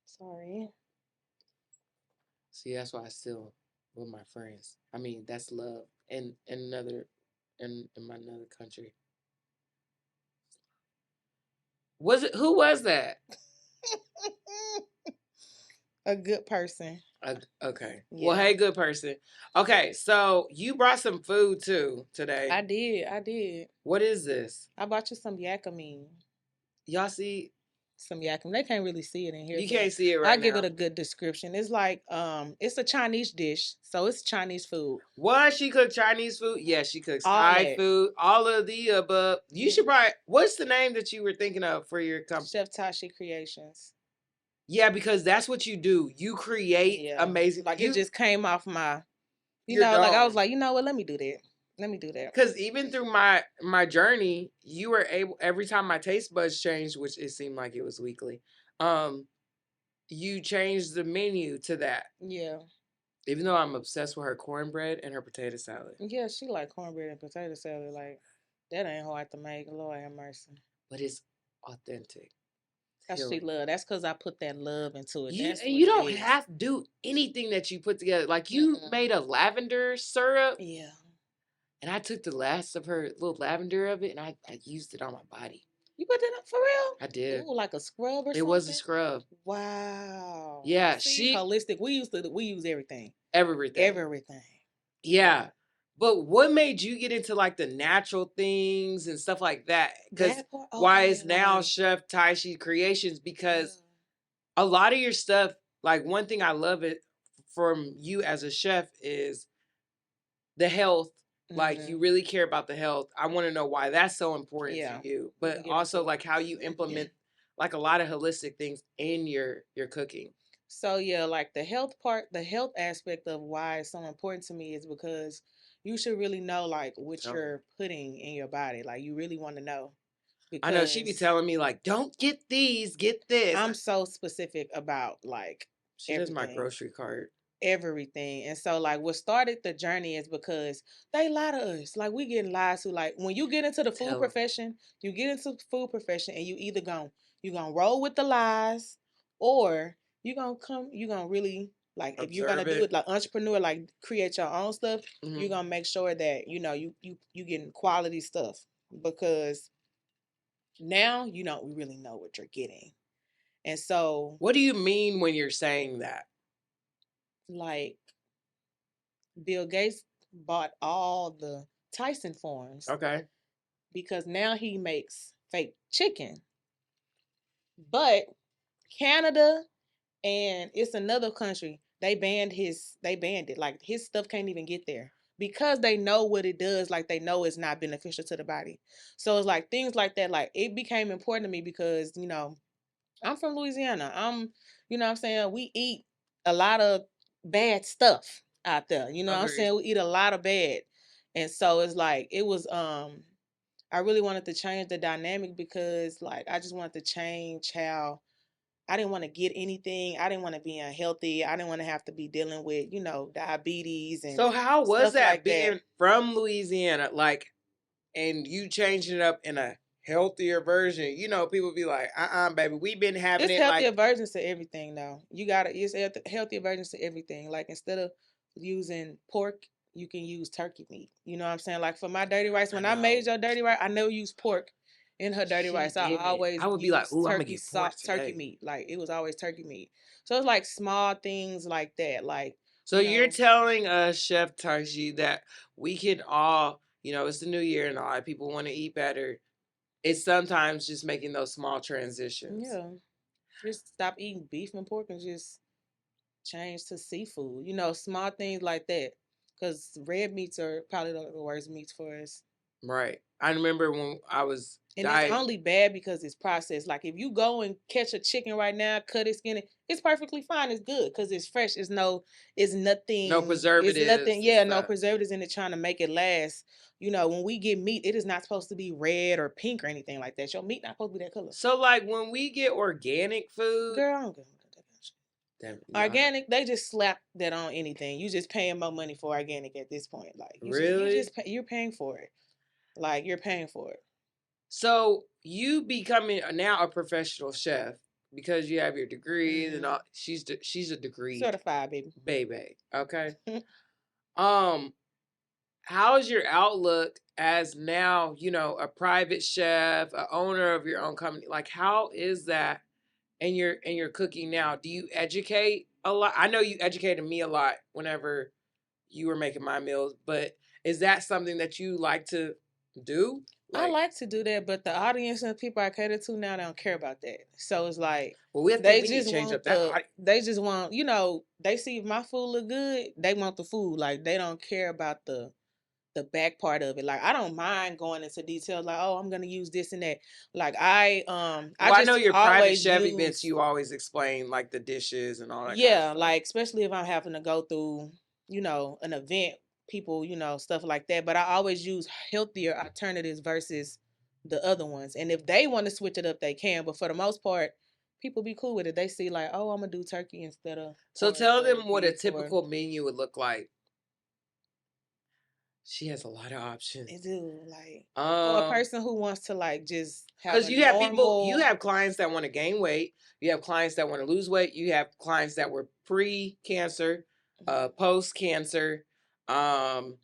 Sorry. See, that's why I still with my friends. I mean, that's love. In another in my another country. Was it who was that? A good person. Okay. Well, Yeah. hey, good person. Okay, so you brought some food too today. I did. I did. What is this? I bought you some yakamine. Y'all see? Some yakum. They can't really see it in here, You but can't see it I right give now. it a good description. It's like it's a Chinese dish, so it's Chinese food. What, she cooked Chinese food? Yeah, she cooks All Thai that. food. All of the above. You Yeah. should probably. What's the name that you were thinking of for your company? Chef Tashi Creations. Yeah, because that's what you do. You create Yeah. amazing. Like it just came off my, Your like I was dome. like, you know what, let me do that. Let me do that. Because even through my journey, you were able, every time my taste buds changed, which it seemed like it was weekly, you changed the menu to that. Yeah. Even though I'm obsessed with her cornbread and her potato salad. Yeah, she like cornbread and potato salad. Like that ain't hard to make. Lord have mercy. But it's authentic. That's she love. That's because I put that love into it. You That's what you it don't is. have to do anything that you put together. Like you made a lavender syrup. Yeah. And I took the last of her little lavender of it and I used it on my body. You put that up for real? I did. Ooh, like a scrub or it something? was a scrub. Wow. Yeah, See, holistic. We use everything. Everything. Everything. Yeah. But what made you get into like the natural things and stuff like that? Because why is now Chef Taishi Creations? Because a lot of your stuff, like one thing I love it from you as a chef is the health, like Mm-hmm. you really care about the health. I want to know why that's so important Yeah, to you, we but can get into also it. like how you implement like a lot of holistic things in your cooking. So yeah, like the health part, the health aspect of why it's so important to me is because you should really know like what Tell me. you're putting in your body. Like you really want to know I know she be because telling me like, don't get these, get this. I'm so specific about like She does my everything. grocery cart. Everything. And so like what started the journey is because they lie to us. Like we getting lied to. Like when you get into the food Tell them. profession, you get into the food profession and you gonna roll with the lies or you gonna really like if you're gonna Observe do it. it like entrepreneur, like create your own stuff, you're Hmm. gonna make sure that you getting quality stuff because now you don't really know what you're getting. And so What do you mean when you're saying that? like Bill Gates bought all the Tyson farms Okay. because now he makes fake chicken. But Canada and it's another country, they banned it. Like his stuff can't even get there. Because they know what it does, like they know it's not beneficial to the body. So it's like things like that, like it became important to me because, I'm from Louisiana. I'm saying, we eat a lot of bad stuff out there. You know what I'm Agreed. saying? We eat a lot of bad. And so it's like it was I really wanted to change the dynamic because like I just wanted to change how I didn't want to get anything. I didn't want to be unhealthy. I didn't want to have to be dealing with, diabetes and So how was stuff that like that. being from Louisiana? Like, and you changing it up in a healthier version? You know, people be like, baby, we've been having It's it healthier like versions to everything though. It's healthier versions to everything. Like instead of using pork, you can use turkey meat. You know what I'm saying? Like for my dirty rice, I when I made know. your dirty rice, I never used pork in her dirty She rice. I didn't. always I would be like, used ooh, I'm gonna get pork turkey today. meat. Like it was always turkey meat. So it's like small things like that. Like, So you're telling us, Chef Tashi, that we can all, it's the new year and a lot of people want to eat better. It's sometimes just making those small transitions. yeah, just stop eating beef and pork and just change to seafood. Small things like that. Because red meats are probably the worst meats for us. Right. I remember when I was And it's dying. only bad because it's processed. Like if you go and catch a chicken right now, cut it, skin it, it's perfectly fine. It's good because it's fresh. It's No nothing. It's preservatives nothing. and Yeah, no stuff. preservatives in it trying to make it last. When we get meat, it is not supposed to be red or pink or anything like that. Your meat not supposed to be that color. So like when we get organic food, Girl, I don't give a damn. nah, Organic, they just slap that on anything. You just paying more money for organic at this point. Like really? you're paying for it. Like you're paying for it. So you becoming now a professional chef because you have your degrees and Mm-hmm. all. She's a degreed Certified, baby. baby. Okay. Um, how's your outlook as now, a private chef, a owner of your own company? Like how is that in your cooking now? Do you educate a lot? I know you educated me a lot whenever you were making my meals, but is that something that you like to do? I Like, like to do that, but the audience and people I cater to now don't care about that. So it's like well, we need to change up that. they just want, they see if my food look good, they want the food. Like they don't care about the back part of it. Like I don't mind going into details like, oh, I'm gonna use this and that. Like I Well, I know just your private always chef events. use You always explain like the dishes and all that kind of yeah, stuff. like especially if I'm having to go through, an event, people, stuff like that. But I always use healthier alternatives versus the other ones. And if they want to switch it up, they can. But for the most part, people be cool with it. They see like, oh, I'm gonna do turkey instead of So or tell instead of them what a beef or typical menu would look like. She has a lot of it options. do like for a person who wants to like just have Because a you normal have clients that want to gain weight, you have clients that want to lose weight, you have clients that were pre-cancer, post-cancer, um,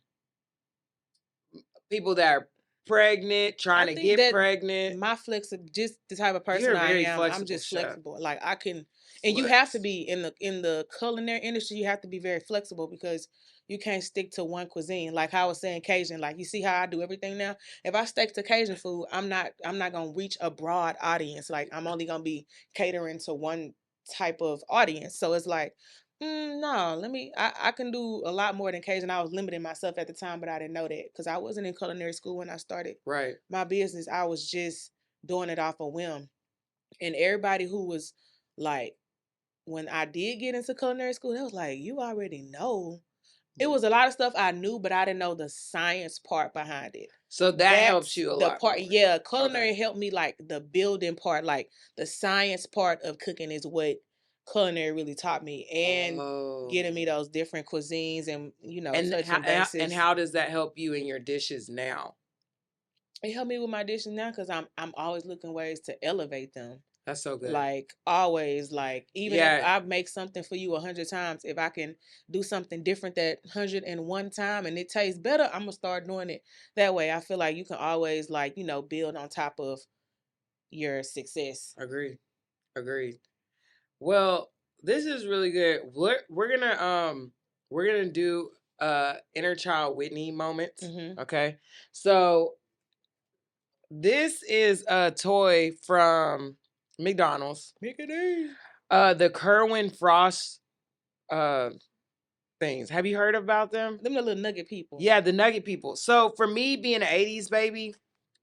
people that are pregnant, I trying to think get that pregnant. my flexible, just the type of You're person a I very am, I'm flexible just chef. flexible. Like I can, and you have to Flex. be in the culinary industry. You have to be very flexible because you can't stick to one cuisine. Like how I was saying, Cajun. Like you see how I do everything now. If I stick to Cajun food, I'm not gonna reach a broad audience. Like I'm only gonna be catering to one type of audience. So it's like No, I can do a lot more than Cajun. I was limiting myself at the time, but I didn't know that because I wasn't in culinary school when I started Right. my business. I was just doing it off a whim. And everybody who was like, when I did get into culinary school, they was like, you already know. It was a lot of stuff I knew, but I didn't know the science part behind it. So that helps That's you a the lot part. more. Yeah, culinary Okay. helped me like the building part, like the science part of cooking is what culinary really taught me, and getting me Oh. those different cuisines and And touching and bases. how does that help you in your dishes now? It helped me with my dishes now because I'm always looking ways to elevate them. That's so good. Like always, like even if Yeah, I make something for you 100 times, if I can do something different that 101 time and it tastes better, I'm gonna start doing it that way. I feel like you can always like build on top of your success. agreed. Agreed. Well, this is really good. We're gonna do inner child Whitney moments. Hmm. Okay. So this is a toy from McDonald's. Mickey. The Kerwin Frost uh things. Have you heard about them? Them the little nugget people. Yeah, the nugget people. So for me being an 80s baby,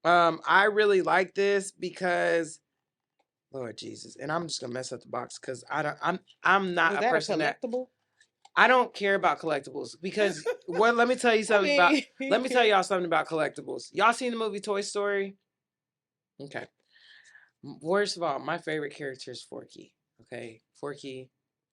I really like this because Lord Jesus, and I'm just gonna mess up the box because I'm not Was a that a person that collectible? I don't care about collectibles because what let me tell you I something about mean, let me tell y'all something about collectibles. Y'all seen the movie Toy Story? Okay. First of all, my favorite character is Forky. Okay. Forky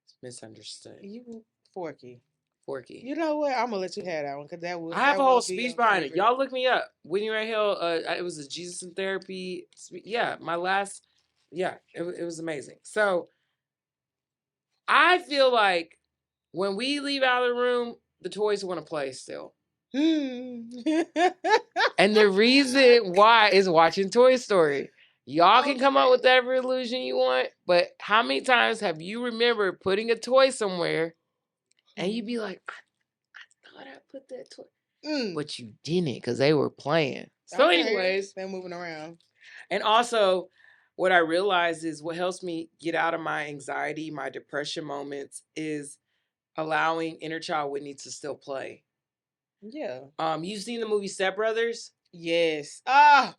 is misunderstood. you Forky. Forky. You know what? I'm gonna let you have that one because I have that a whole will be speech your behind it. favorite. Y'all look me up. Whitney Rae Hill. It was a Jesus in Therapy. Yeah, my last. Yeah, it was amazing. So I feel like when we leave out of the room, the toys want to play still. Hmm. And the reason why is watching Toy Story. Y'all can come up with Okay. whatever illusion you want, but how many times have you remembered putting a toy somewhere and you'd be like, I thought I put that toy, Mm. but you didn't because they were playing. So, Okay. anyways, They're moving around. and also what I realized is what helps me get out of my anxiety, my depression moments is allowing inner child Whitney to still play. Yeah. You've seen the movie Step Brothers? Yes. Ah,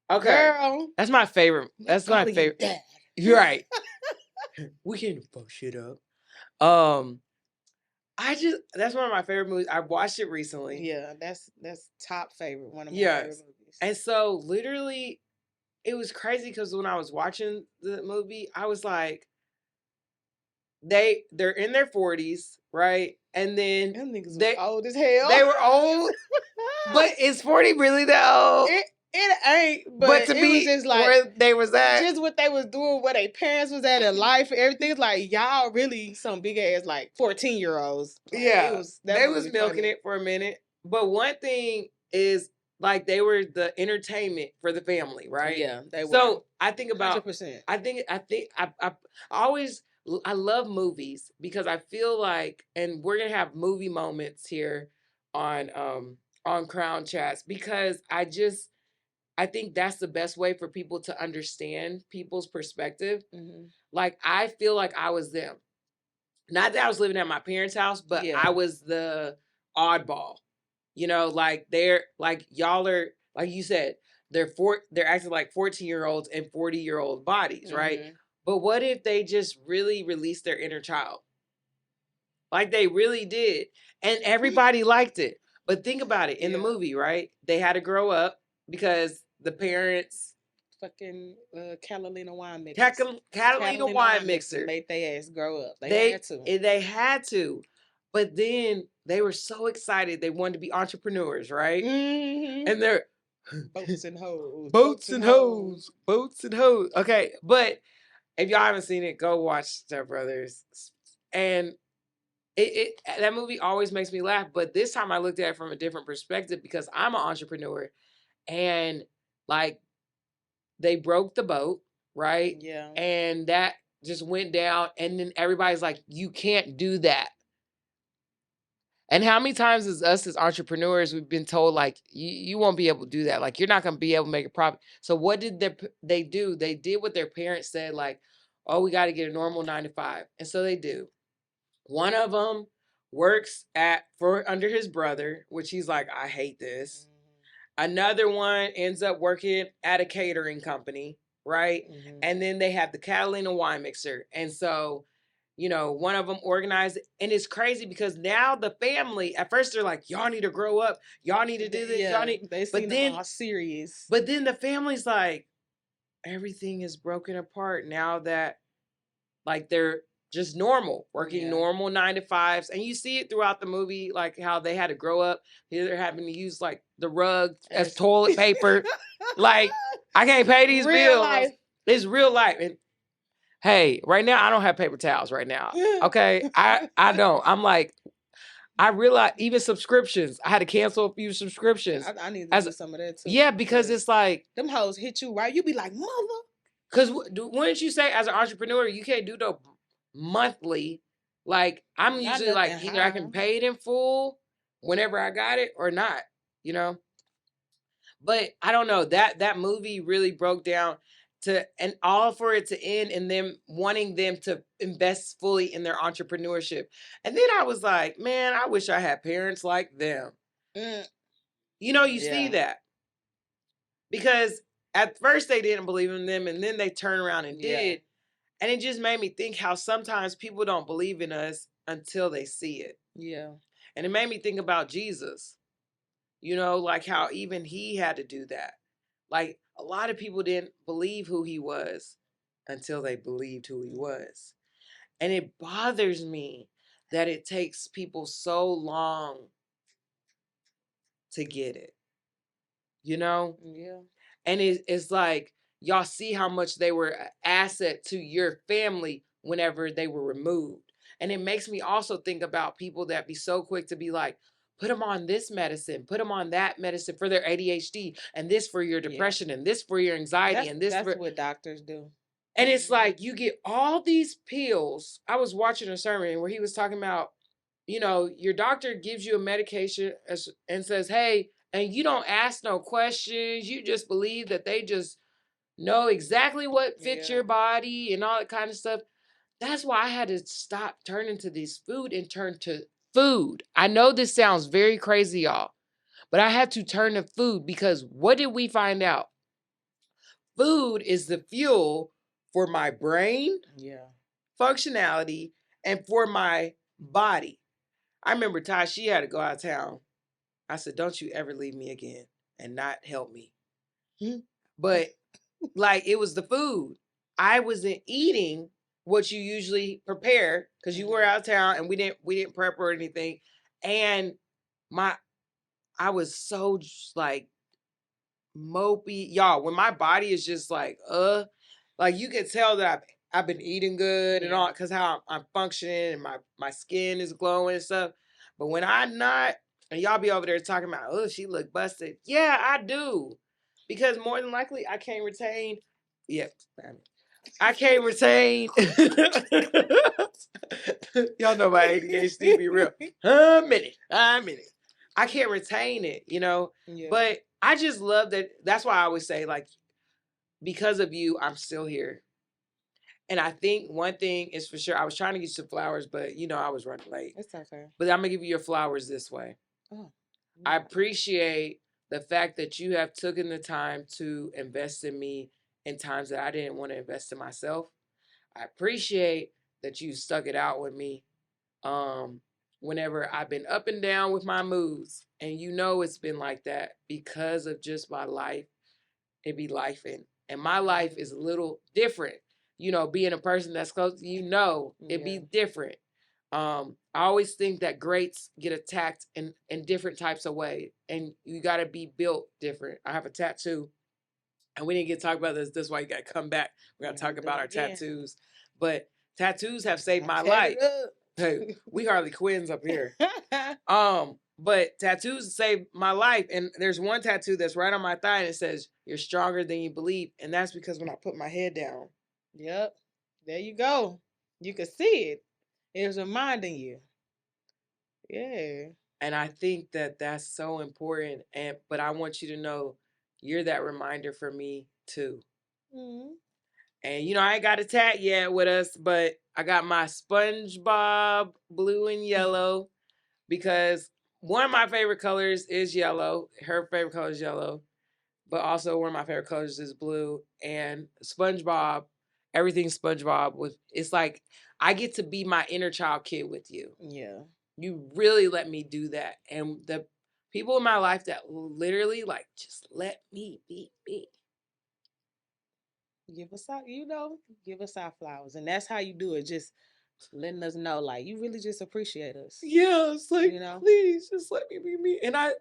Okay. girl. That's my favorite. Not That's my calling you favorite. dad. You're right. We can't fuck shit up. Um, I just that's one of my favorite movies. I watched it recently. Yeah, that's top favorite. One of my favorite Yes. movies. And so literally it was crazy because when I was watching the movie, I was like, they're in their 40s, right? And then Them niggas was they old as hell. they were old, but is 40 really that old? It ain't, But but to it was be just like where they was at, just what they was doing, where their parents was at in life, everything. It's like y'all really some big ass like 14-year-olds. Like it yeah, was that they was was really milking funny. it for a minute. But one thing is like they were the entertainment for the family, right? Yeah, they were So I think about 100%. I always I love movies because I feel like and we're gonna have movie moments here on Crown Chats because I think that's the best way for people to understand people's perspective. Hmm. Like I feel like I was them. Not that I was living at my parents' house, but Yeah. I was the oddball. You know, like they're like y'all are like you said, they're acting like 14-year-olds in 40-year-old bodies, right? Hmm. But what if they just really released their inner child? Like they really did. And everybody liked it. But think about it in the Yeah. movie, right? They had to grow up because the parents Fucking Catalina wine mixers. Catalina Catalina wine wine mixers mixer. made their ass grow up. They They had to. they had to. But then they were so excited they wanted to be entrepreneurs, right? Hmm. And they're Boats and hoes. boats and hoes, boats and hoes. Okay, but if y'all haven't seen it, go watch Step Brothers. And it that movie always makes me laugh. But this time I looked at it from a different perspective because I'm an entrepreneur and like they broke the boat, right? Yeah. And that just went down. And then everybody's like, you can't do that. And how many times as us as entrepreneurs, we've been told like, you won't be able to do that. Like, you're not going to be able to make a profit. So what did they do? They did what their parents said, like, oh, we got to get a normal 9 to 5. And so they do. One of them works for under his brother, which he's like, I hate this. Another one ends up working at a catering company, right? And then they have the Catalina wine mixer. And so, one of them organized, and it's crazy because now the family, at first they're like, y'all need to grow up. Y'all need to do this. Yeah, Y'all need, they seem all serious. but then the family's like, everything is broken apart now that like they're just normal, working normal 9 to 5s. And you see it throughout the movie, like how they had to grow up. They're having to use like the rug as toilet paper. Like, I can't pay these bills. Life. It's real life. And hey, right now I don't have paper towels right now. Okay. I don't. I'm like, I realized even subscriptions. I had to cancel a few subscriptions. I need to do some of that too. Yeah, because it's like them hoes hit you right. You be like, mother. Because wouldn't you say, as an entrepreneur, you can't do the monthly? Like, I'm usually like, either I can pay it in full whenever I got it or not, But I don't know, that movie really broke down and all for it to end and them wanting them to invest fully in their entrepreneurship. And then I was like, man, I wish I had parents like them. You see that. Because at first they didn't believe in them, and then they turned around and did. And it just made me think how sometimes people don't believe in us until they see it. Yeah. And it made me think about Jesus, like how even he had to do that. Like, a lot of people didn't believe who he was until they believed who he was. And it bothers me that it takes people so long to get it, Yeah. And it's like, y'all see how much they were an asset to your family whenever they were removed. And it makes me also think about people that be so quick to be like, put them on this medicine, put them on that medicine for their ADHD, and this for your depression, and this for your anxiety, and this that's what doctors do. And it's like, you get all these pills. I was watching a sermon where he was talking about, your doctor gives you a medication and says, hey, and you don't ask no questions. You just believe that they just know exactly what fits your body and all that kind of stuff. That's why I had to stop turning to this food and turn to food. I know this sounds very crazy, y'all, but I had to turn to food because what did we find out? Food is the fuel for my brain, functionality, and for my body. I remember Ty, she had to go out of town. I said, don't you ever leave me again and not help me. But like, it was the food. I wasn't eating what you usually prepare because you were out of town and we didn't prep or anything. And I was so like mopey. Y'all, when my body is just like you can tell that I've been eating good and all because how I'm functioning and my skin is glowing and stuff. But when I'm not, and y'all be over there talking about, oh, she look busted. Yeah, I do. Because more than likely I can't retain. Yeah, I can't retain. Y'all know my ADHD be real. A minute. I can't retain it, But I just love that. That's why I always say, like, because of you, I'm still here. And I think one thing is for sure, I was trying to get you some flowers, but I was running late. It's okay. But I'm gonna give you your flowers this way. Oh. I appreciate the fact that you have taken the time to invest in me in times that I didn't want to invest in myself. I appreciate that you stuck it out with me. Whenever I've been up and down with my moods, and it's been like that because of just my life. It be lifing, and my life is a little different. Being a person that's close, it be different. I always think that greats get attacked in different types of ways, and you got to be built different. I have a tattoo, and we didn't get to talk about this. That's why you got to come back. We're going to talk about our tattoos. But tattoos have saved my life. Hey, we Harley Quinns up here. But tattoos saved my life. And there's one tattoo that's right on my thigh, and it says, you're stronger than you believe. And that's because when I put my head down. Yep. There you go. You can see it. It's reminding you. Yeah. And I think that that's so important. But I want you to know you're that reminder for me too. Mm-hmm. And I ain't got a tat yet with us, but I got my SpongeBob blue and yellow because one of my favorite colors is yellow. Her favorite color is yellow, but also one of my favorite colors is blue. And SpongeBob, everything SpongeBob it's like I get to be my inner child kid with you. Yeah. You really let me do that. And the people in my life that literally like just let me be me. Give us our flowers. And that's how you do it. Just letting us know, like, you really just appreciate us. Yeah, it's like, please just let me be me. And I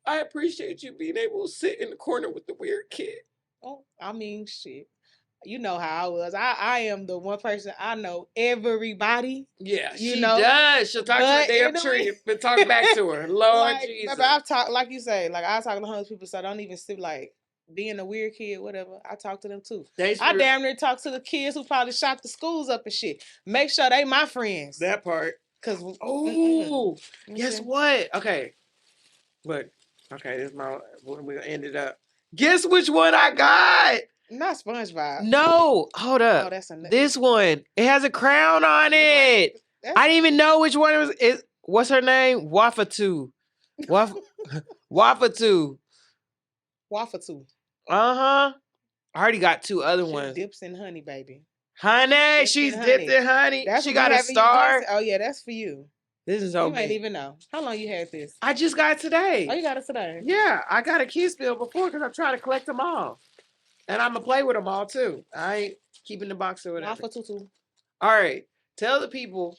appreciate you being able to sit in the corner with the weird kid. Oh, I mean, shit. You know how I was. I am the one person I know everybody. Yeah, she does. She'll talk to the damn tree and talk back to her. Lord Jesus. But I've talked, like you say, like I talk to hundreds of people, so I don't even see like being a weird kid, whatever. I talk to them too. I damn near talk to the kids who probably shot the schools up and shit. Make sure they my friends. That part. Cause guess what? Okay. Look. Okay, this is we're gonna end it up. Guess which one I got? Not SpongeBob. No, hold up. Oh, this one. It has a crown on it. I didn't even know which one it was. What's her name? Wafatu. Wafatu. Wafatu. I already got two other ones. Dips in honey, baby. Honey, she's dipped in honey. She got a star. Oh yeah, that's for you. This is okay. You ain't even know. How long you had this? I just got it today. Oh, you got it today? Yeah, I got a Kids Bill before because I'm trying to collect them all. And I'm going to play with them all, too. I ain't keeping the box or whatever. All right. Tell the people,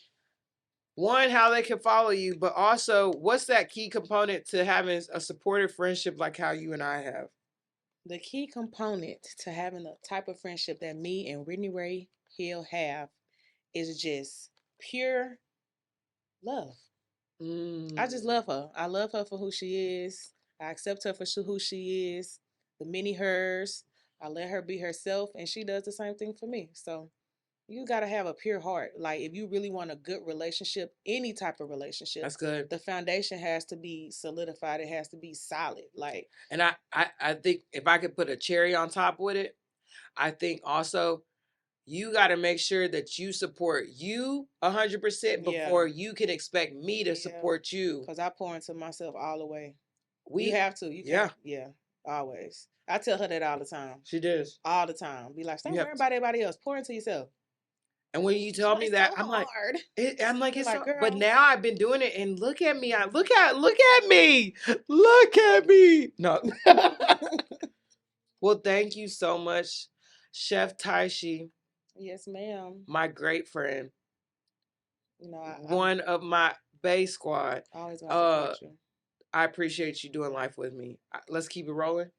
one, how they can follow you, but also, what's that key component to having a supportive friendship like how you and I have? The key component to having the type of friendship that me and Whitney Rae Hill have is just pure love. I just love her. I love her for who she is. I accept her for who she is. The mini hers. I let her be herself, and she does the same thing for me. So you got to have a pure heart. Like, if you really want a good relationship, any type of relationship, that's good. The foundation has to be solidified. It has to be solid. Like, and I think if I could put a cherry on top with it, I think also you got to make sure that you support you 100% before you can expect me to support you. Because I pour into myself all the way. You have to. You can't. Yeah, always. I tell her that all the time. She does. All the time. Be like, stop worrying about everybody else. Pour into yourself. And when you tell me that, I'm like, it's like, but now I've been doing it, and look at me. Look at me. No. Well, thank you so much, Chef Taishi. Yes, ma'am. My great friend. One of my Bay Squad. I always want to support you. I appreciate you doing life with me. Let's keep it rolling.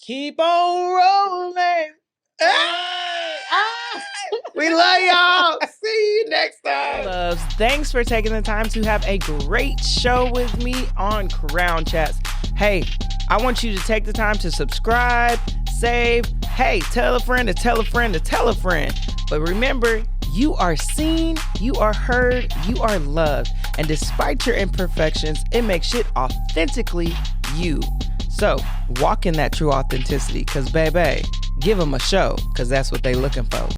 Keep on rolling. We love y'all. See you next time. Loves, thanks for taking the time to have a great show with me on crOWN Chats. Hey, I want you to take the time to subscribe, save. Hey, tell a friend to tell a friend to tell a friend. But remember, you are seen, you are heard, you are loved. And despite your imperfections, it makes shit authentically you. So walk in that true authenticity, because baby, give them a show, because that's what they looking for.